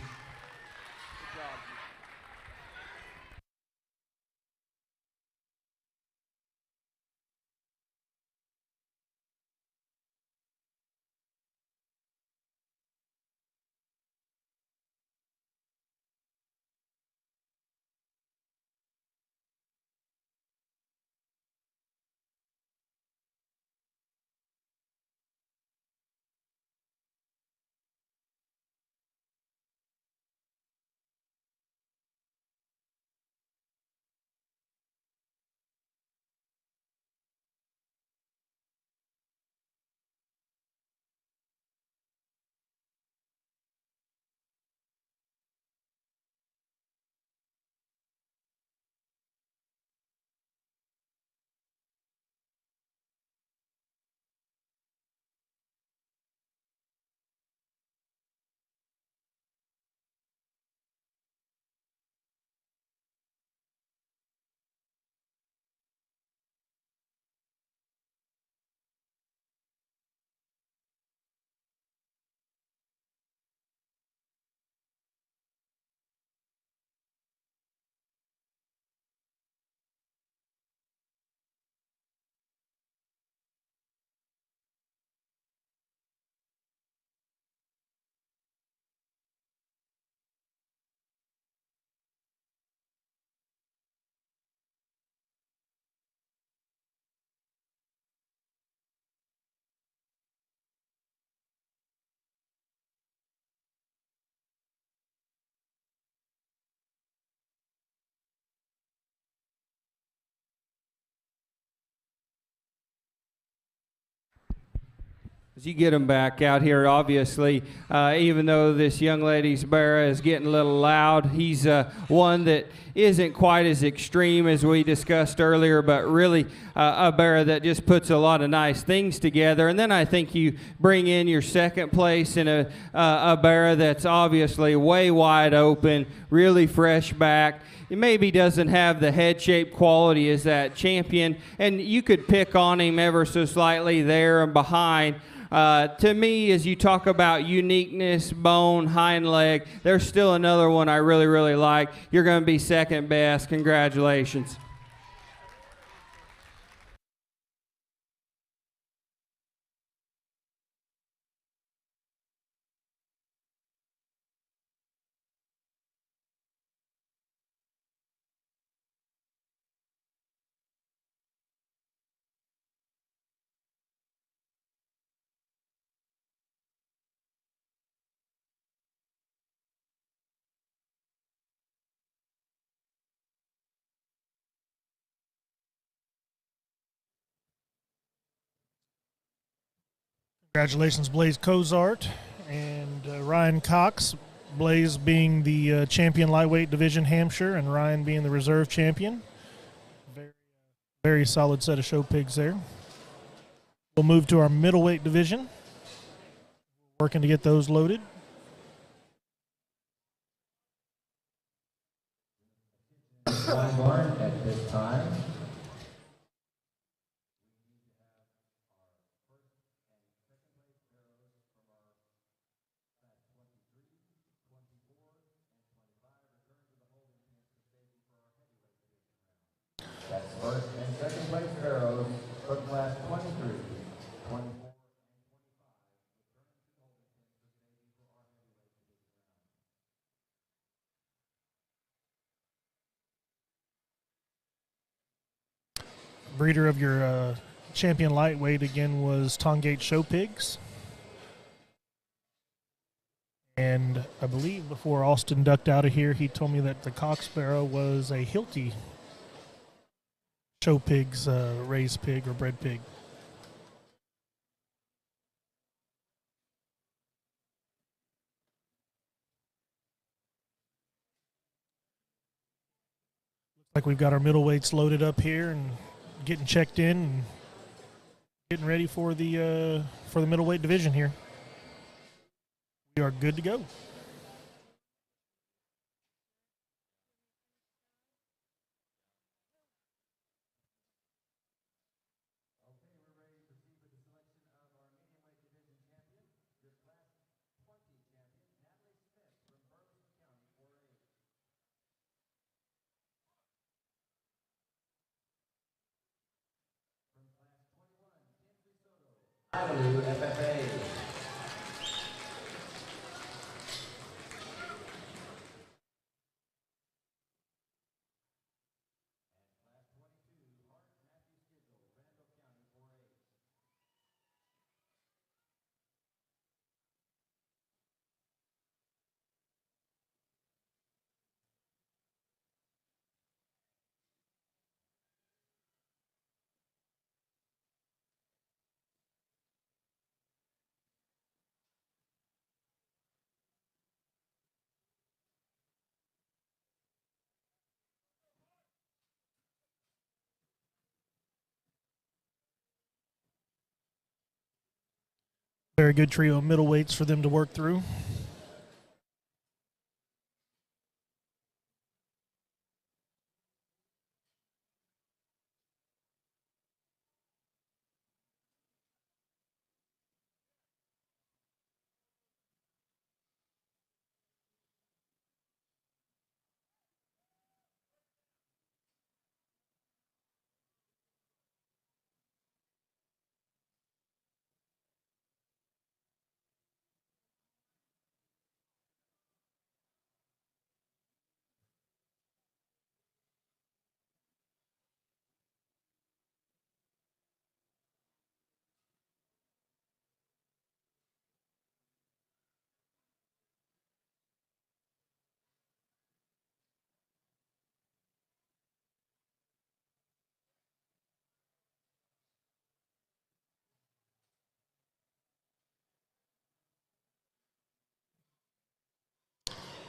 As you get them back out here, obviously, even though this young lady's Barrow is getting a little loud, he's one that isn't quite as extreme as we discussed earlier, but really a Barrow that just puts a lot of nice things together. And then I think you bring in your second place in a Barrow that's obviously way wide open, really fresh back. It maybe doesn't have the head shape quality as that Champion, and you could pick on him ever so slightly there and behind. To me, as you talk about uniqueness, bone, hind leg, there's still another one I really, really like. You're going to be second best. Congratulations. Congratulations, Blaze Cozart and Ryan Cox. Blaze being the champion lightweight division Hampshire, and Ryan being the reserve champion. Very solid set of show pigs there. We'll move to our middleweight division. Working to get those loaded. One more at this time. That's first and second place Barrows from class 23, 24. Breeder of your champion lightweight again was Tongate Show Pigs. And I believe before Austin ducked out of here, he told me that the cock sparrow was a Hilti show pigs, raised pig or bred pig. Looks like we've got our middleweights loaded up here and getting checked in and getting ready for the middleweight division here. We are good to go. FFA. Very good trio of middleweights for them to work through.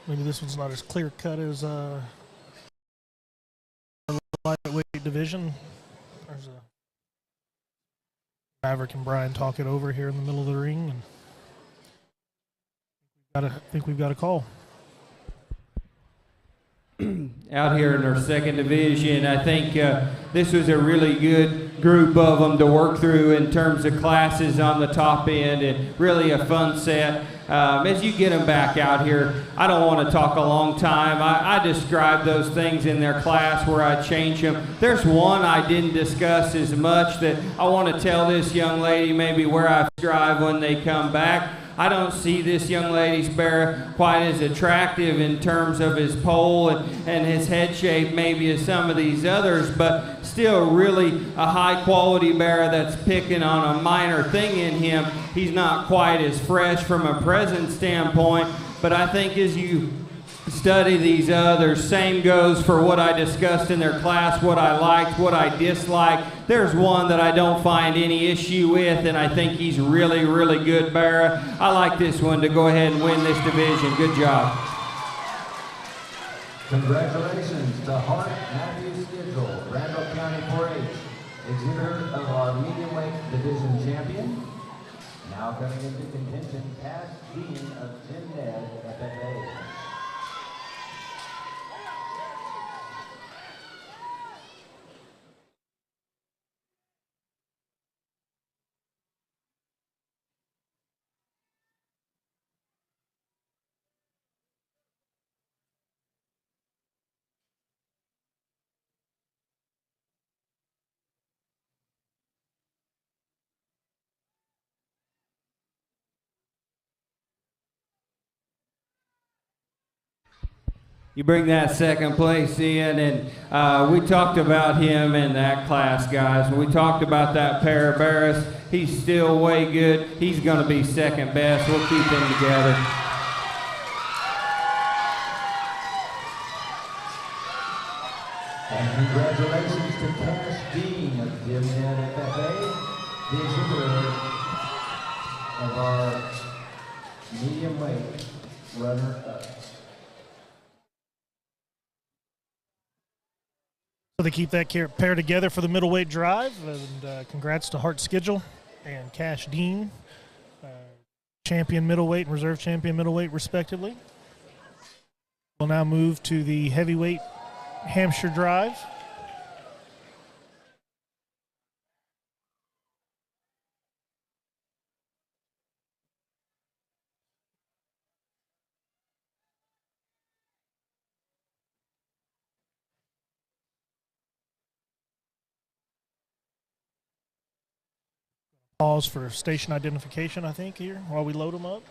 Maybe this one's not as clear cut as our lightweight division. There's a Maverick and Brian talk it over here in the middle of the ring, and I think we've got a call. Out here in our second division, I think this was a really good group of them to work through in terms of classes on the top end, and really a fun set. As you get them back out here, I don't want to talk a long time. I described those things in their class where I change them. There's one I didn't discuss as much that I want to tell this young lady maybe where I strive when they come back. I don't see this young lady's bear quite as attractive in terms of his pole and his head shape maybe as some of these others, but still really a high quality bear that's picking on a minor thing in him. He's not quite as fresh from a present standpoint, but I think as you study these others, same goes for what I discussed in their class, what I liked, what I disliked. There's one that I don't find any issue with, and I think he's really, really good bear. I like this one to go ahead and win this division. Good job. Congratulations to Hart Matthew Skidgel, Randall County 4-H, exhibitor of our medium weight division champion. Now coming into contention, past dean of Jim Ned, FFA. You bring that second place in, and we talked about him in that class, guys. When we talked about that pair of bears, he's still way good. He's going to be second best. We'll keep him together. And congratulations to Cash Dean of Gymnad FFA, the exhibitor of our medium weight runner-up. So they keep that pair together for the middleweight drive, and congrats to Hart Schedule and Cash Dean, champion middleweight and reserve champion middleweight respectively. We'll now move to the heavyweight Hampshire drive. Pause for station identification, I think, here while we load them up.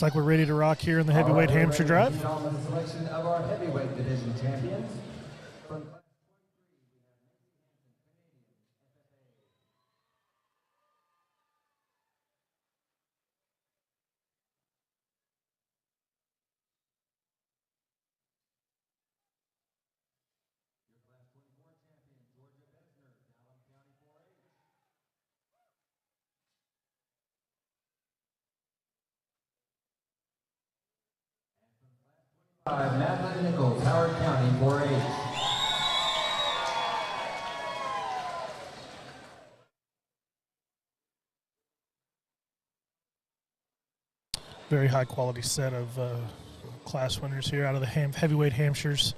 Looks like we're ready to rock here in the heavyweight Hampshire drive. Selection of our heavyweight division champions. From 5, Madeline Nichols, Howard County, 4-H. Very high quality set of class winners here out of the heavyweight Hampshires.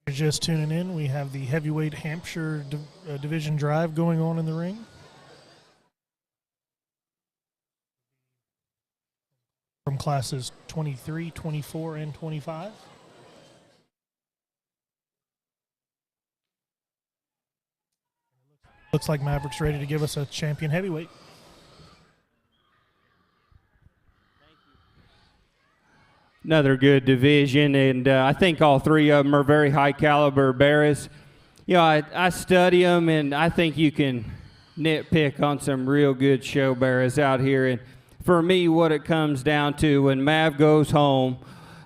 You're just tuning in. We have the heavyweight Hampshire division drive going on in the ring. From classes 23, 24, and 25. Looks like Maverick's ready to give us a champion heavyweight. Another good division, and I think all three of them are very high caliber bearers. You know, I study them, and I think you can nitpick on some real good show bearers out here. And for me, what it comes down to, when Mav goes home,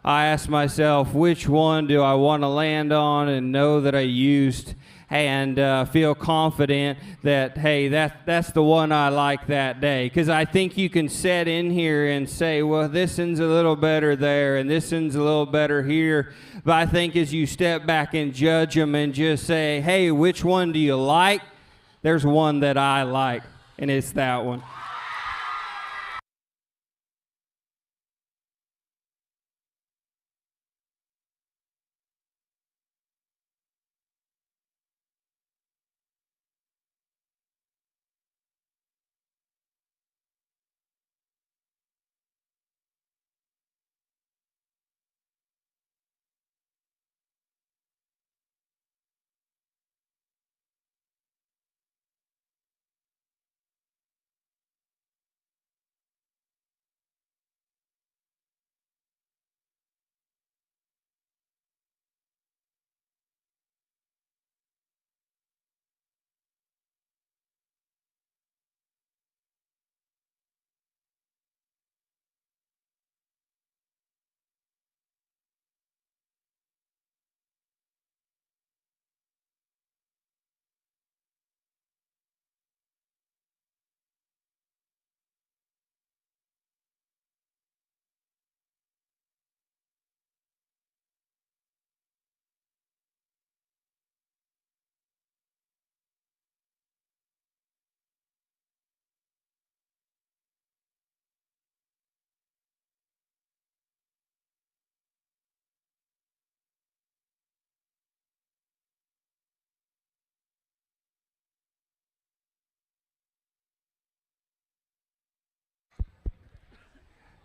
I ask myself, which one do I want to land on and know that I used, and feel confident that, hey, that's the one I like that day. Because I think you can set in here and say, well, this one's a little better there, and this one's a little better here. But I think as you step back and judge them and just say, hey, which one do you like? There's one that I like, and it's that one.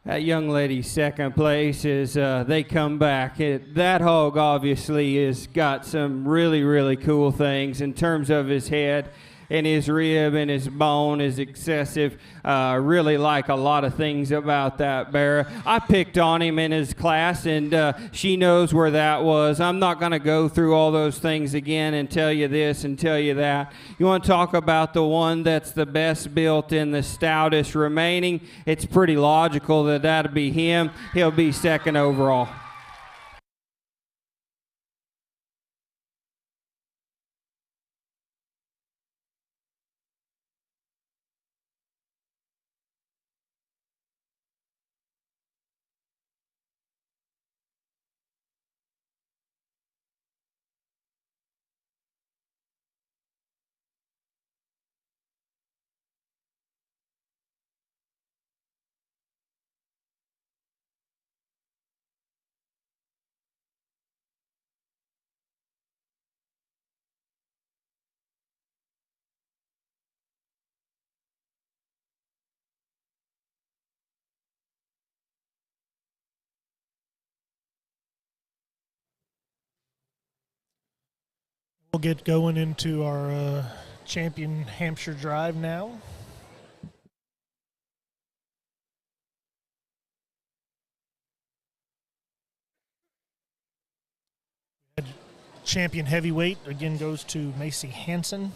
That young lady's second place is they come back. That hog obviously has got some really, really cool things in terms of his head and his rib and his bone is excessive. Really like a lot of things about that bear. I picked on him in his class, and she knows where that was. I'm not going to go through all those things again and tell you this and tell you that. You want to talk about the one that's the best built and the stoutest remaining? It's pretty logical that that'll be him. He'll be second overall. We'll get going into our champion Hampshire drive now. Champion heavyweight again goes to Macy Hansen,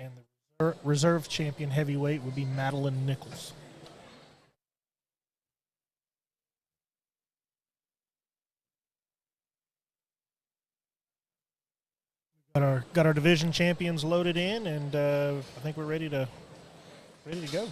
and the reserve champion heavyweight would be Madeline Nichols. Got our division champions loaded in, and I think we're ready to go.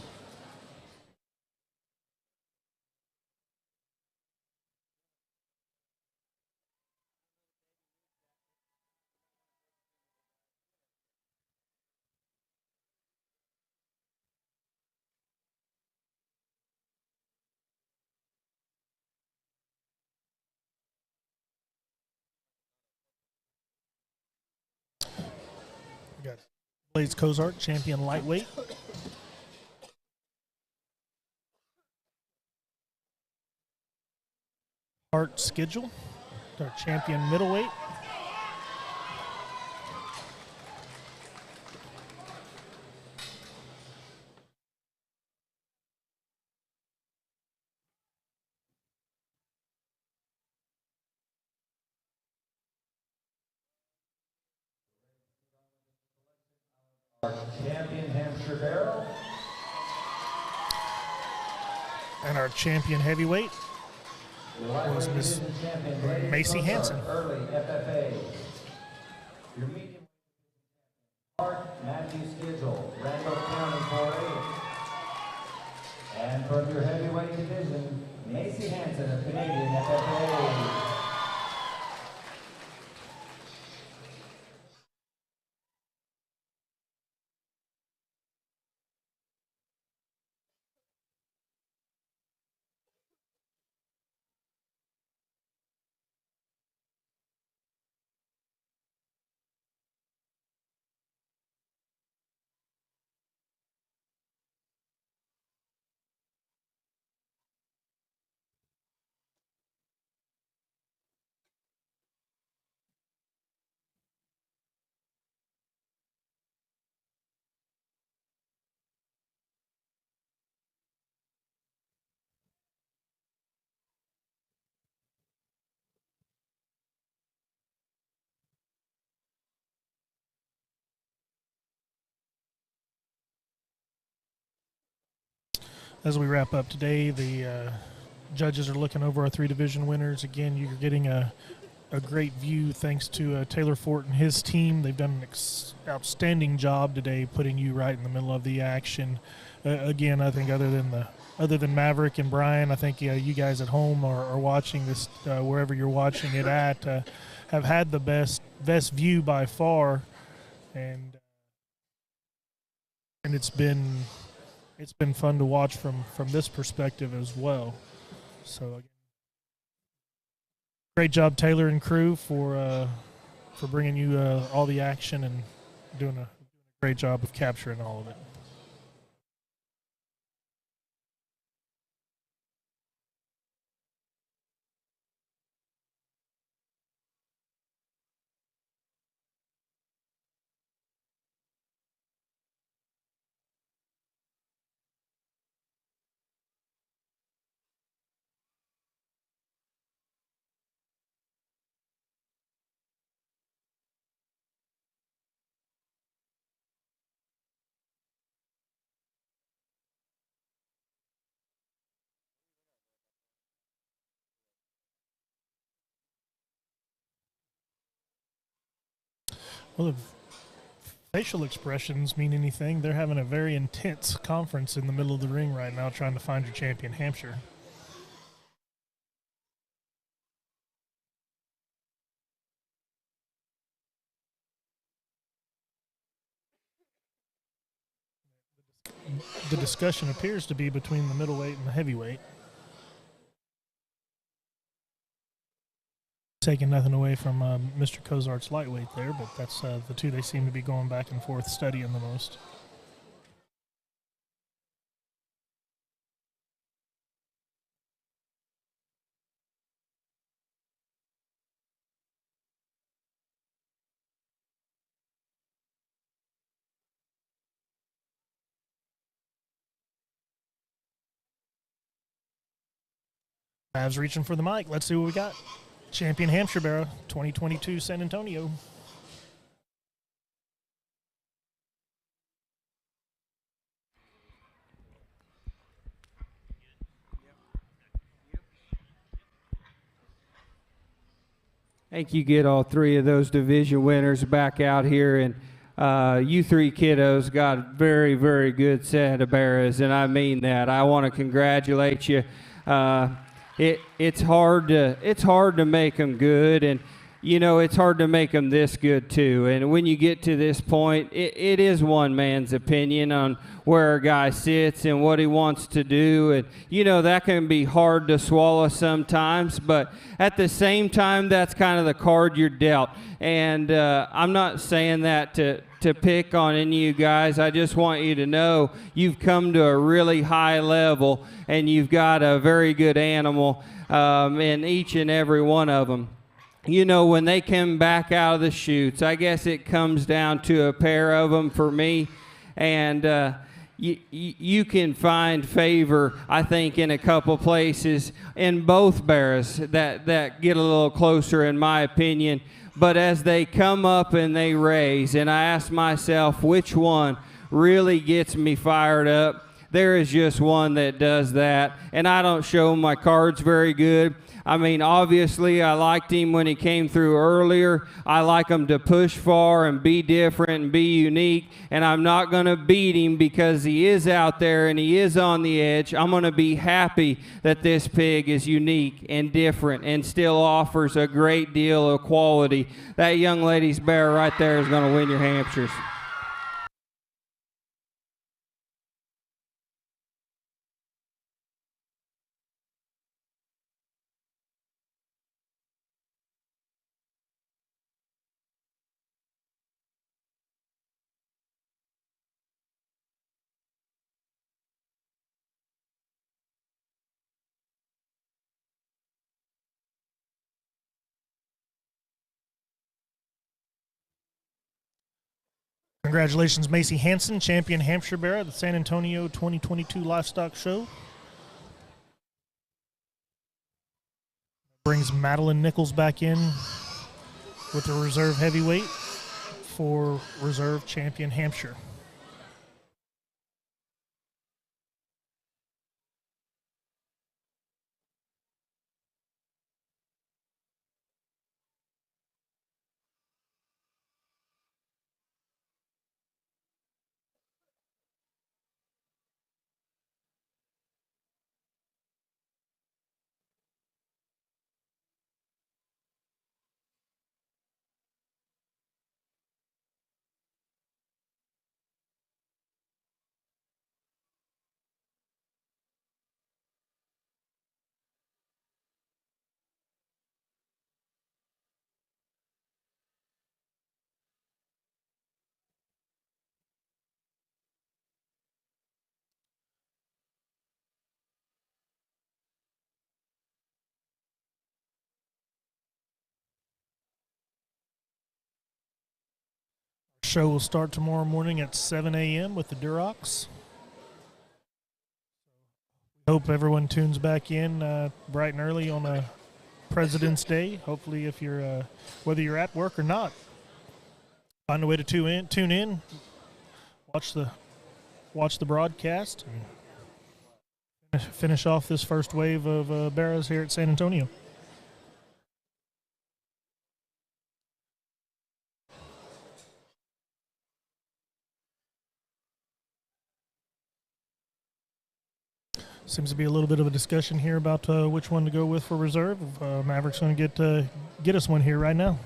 We got Blaze Cozart, champion lightweight. Art Schedule, our champion middleweight. Champion Hampshire Barrow. And our champion heavyweight was Miss Macy Hansen. Early FFA. Your medium Matthew Schedule, Randolph County 4A. And from your heavyweight division, Macy Hansen of Canadian FFA. As we wrap up today, the judges are looking over our 3 division winners. Again, you're getting a great view thanks to Taylor Fort and his team. They've done an outstanding job today, putting you right in the middle of the action. Again, I think other than Maverick and Brian, I think you guys at home are watching this wherever you're watching it at have had the best view by far, and it's been fun to watch from this perspective as well. So great job, Taylor and crew, for bringing you all the action and doing a great job of capturing all of it. Well, if facial expressions mean anything, they're having a very intense conference in the middle of the ring right now trying to find your champion, Hampshire. The discussion appears to be between the middleweight and the heavyweight. Taking nothing away from Mr. Cozart's lightweight there, but that's the two they seem to be going back and forth studying the most. Mavs reaching for the mic. Let's see what we got. Champion Hampshire Barrow, 2022 San Antonio. think you get all three of those division winners back out here, and you three kiddos got a very, very good set of Barrows, and I mean that. I want to congratulate you. It's hard to make them good, and you know, it's hard to make them this good too. And when you get to this point, it is one man's opinion on where a guy sits and what he wants to do. And, you know, that can be hard to swallow sometimes. But at the same time, that's kind of the card you're dealt. And I'm not saying that to pick on any of you guys. I just want you to know you've come to a really high level, and you've got a very good animal in each and every one of them. You know, when they come back out of the chutes, I guess it comes down to a pair of them for me. And you can find favor, I think, in a couple places in both Barrows that get a little closer, in my opinion. But as they come up and they raise, and I ask myself which one really gets me fired up, there is just one that does that. And I don't show my cards very good. I mean, obviously, I liked him when he came through earlier. I like him to push far and be different and be unique. And I'm not going to beat him because he is out there and he is on the edge. I'm going to be happy that this pig is unique and different and still offers a great deal of quality. That young lady's Barrow right there is going to win your Hampshires. Congratulations, Macy Hansen, champion Hampshire Barrow at the San Antonio 2022 Livestock Show. Brings Madeline Nichols back in with the reserve heavyweight for reserve champion Hampshire. Show will start tomorrow morning at 7 a.m. with the Durocs. Hope everyone tunes back in bright and early on a President's Day. Hopefully, if you're whether you're at work or not, find a way to tune in, watch the broadcast, and finish off this first wave of Barrows here at San Antonio. Seems to be a little bit of a discussion here about which one to go with for reserve. Maverick's going to get us one here right now.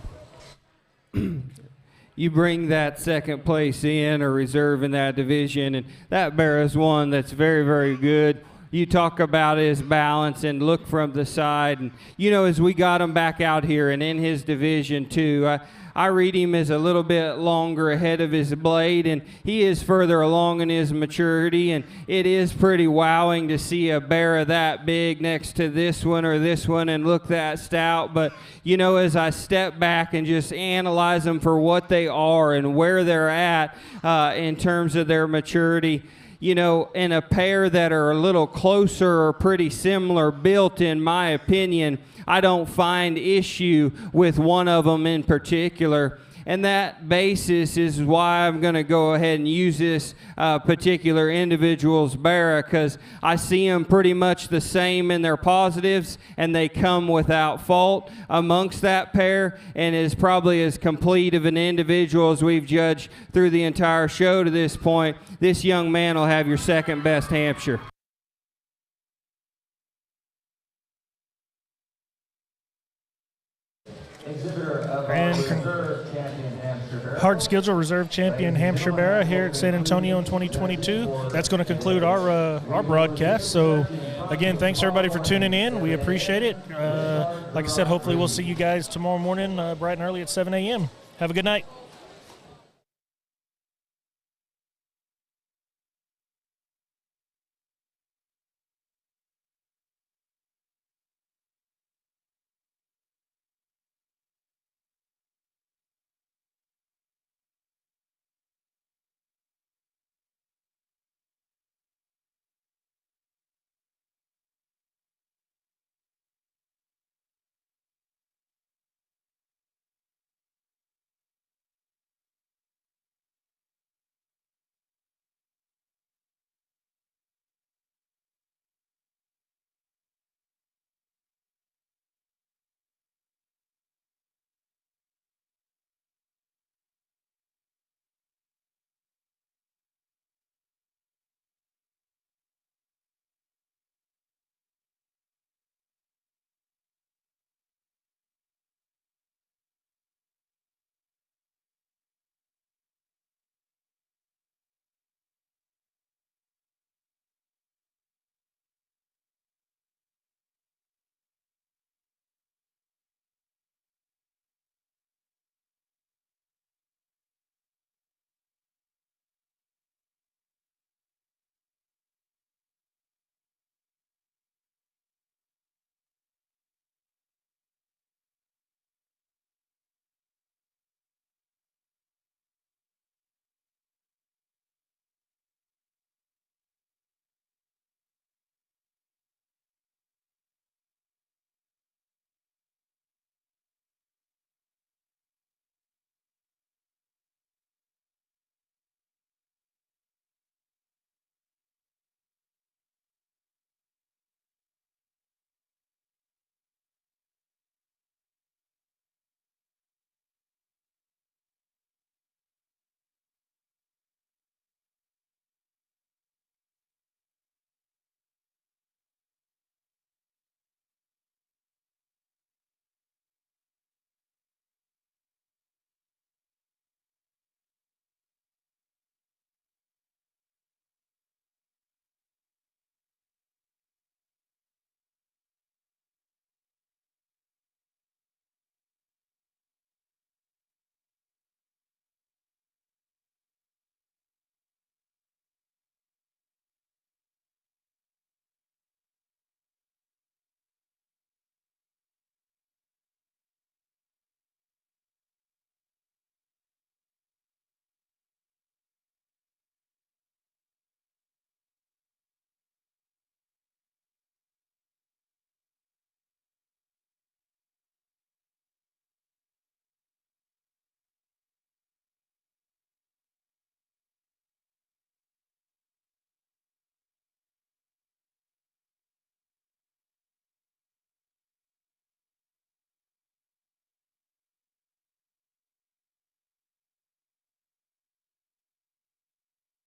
You bring that second place in or reserve in that division, and that Barrow's one that's very, very good. You talk about his balance and look from the side. And, you know, as we got him back out here and in his division too, I read him as a little bit longer ahead of his blade, and he is further along in his maturity, and it is pretty wowing to see a Barrow that big next to this one or this one and look that stout. But, you know, as I step back and just analyze them for what they are and where they're at in terms of their maturity, you know, in a pair that are a little closer or pretty similar built, in my opinion, I don't find issue with one of them in particular. and that basis is why I'm going to go ahead and use this particular individual's Barrow, because I see them pretty much the same in their positives, and they come without fault amongst that pair, and is probably as complete of an individual as we've judged through the entire show to this point. This young man will have your second best Hampshire. Hard schedule reserve champion Hampshire Barrow here at San Antonio in 2022. That's going to conclude our broadcast. So, again, thanks everybody for tuning in. We appreciate it. Like I said, hopefully we'll see you guys tomorrow morning bright and early at 7 a.m. Have a good night.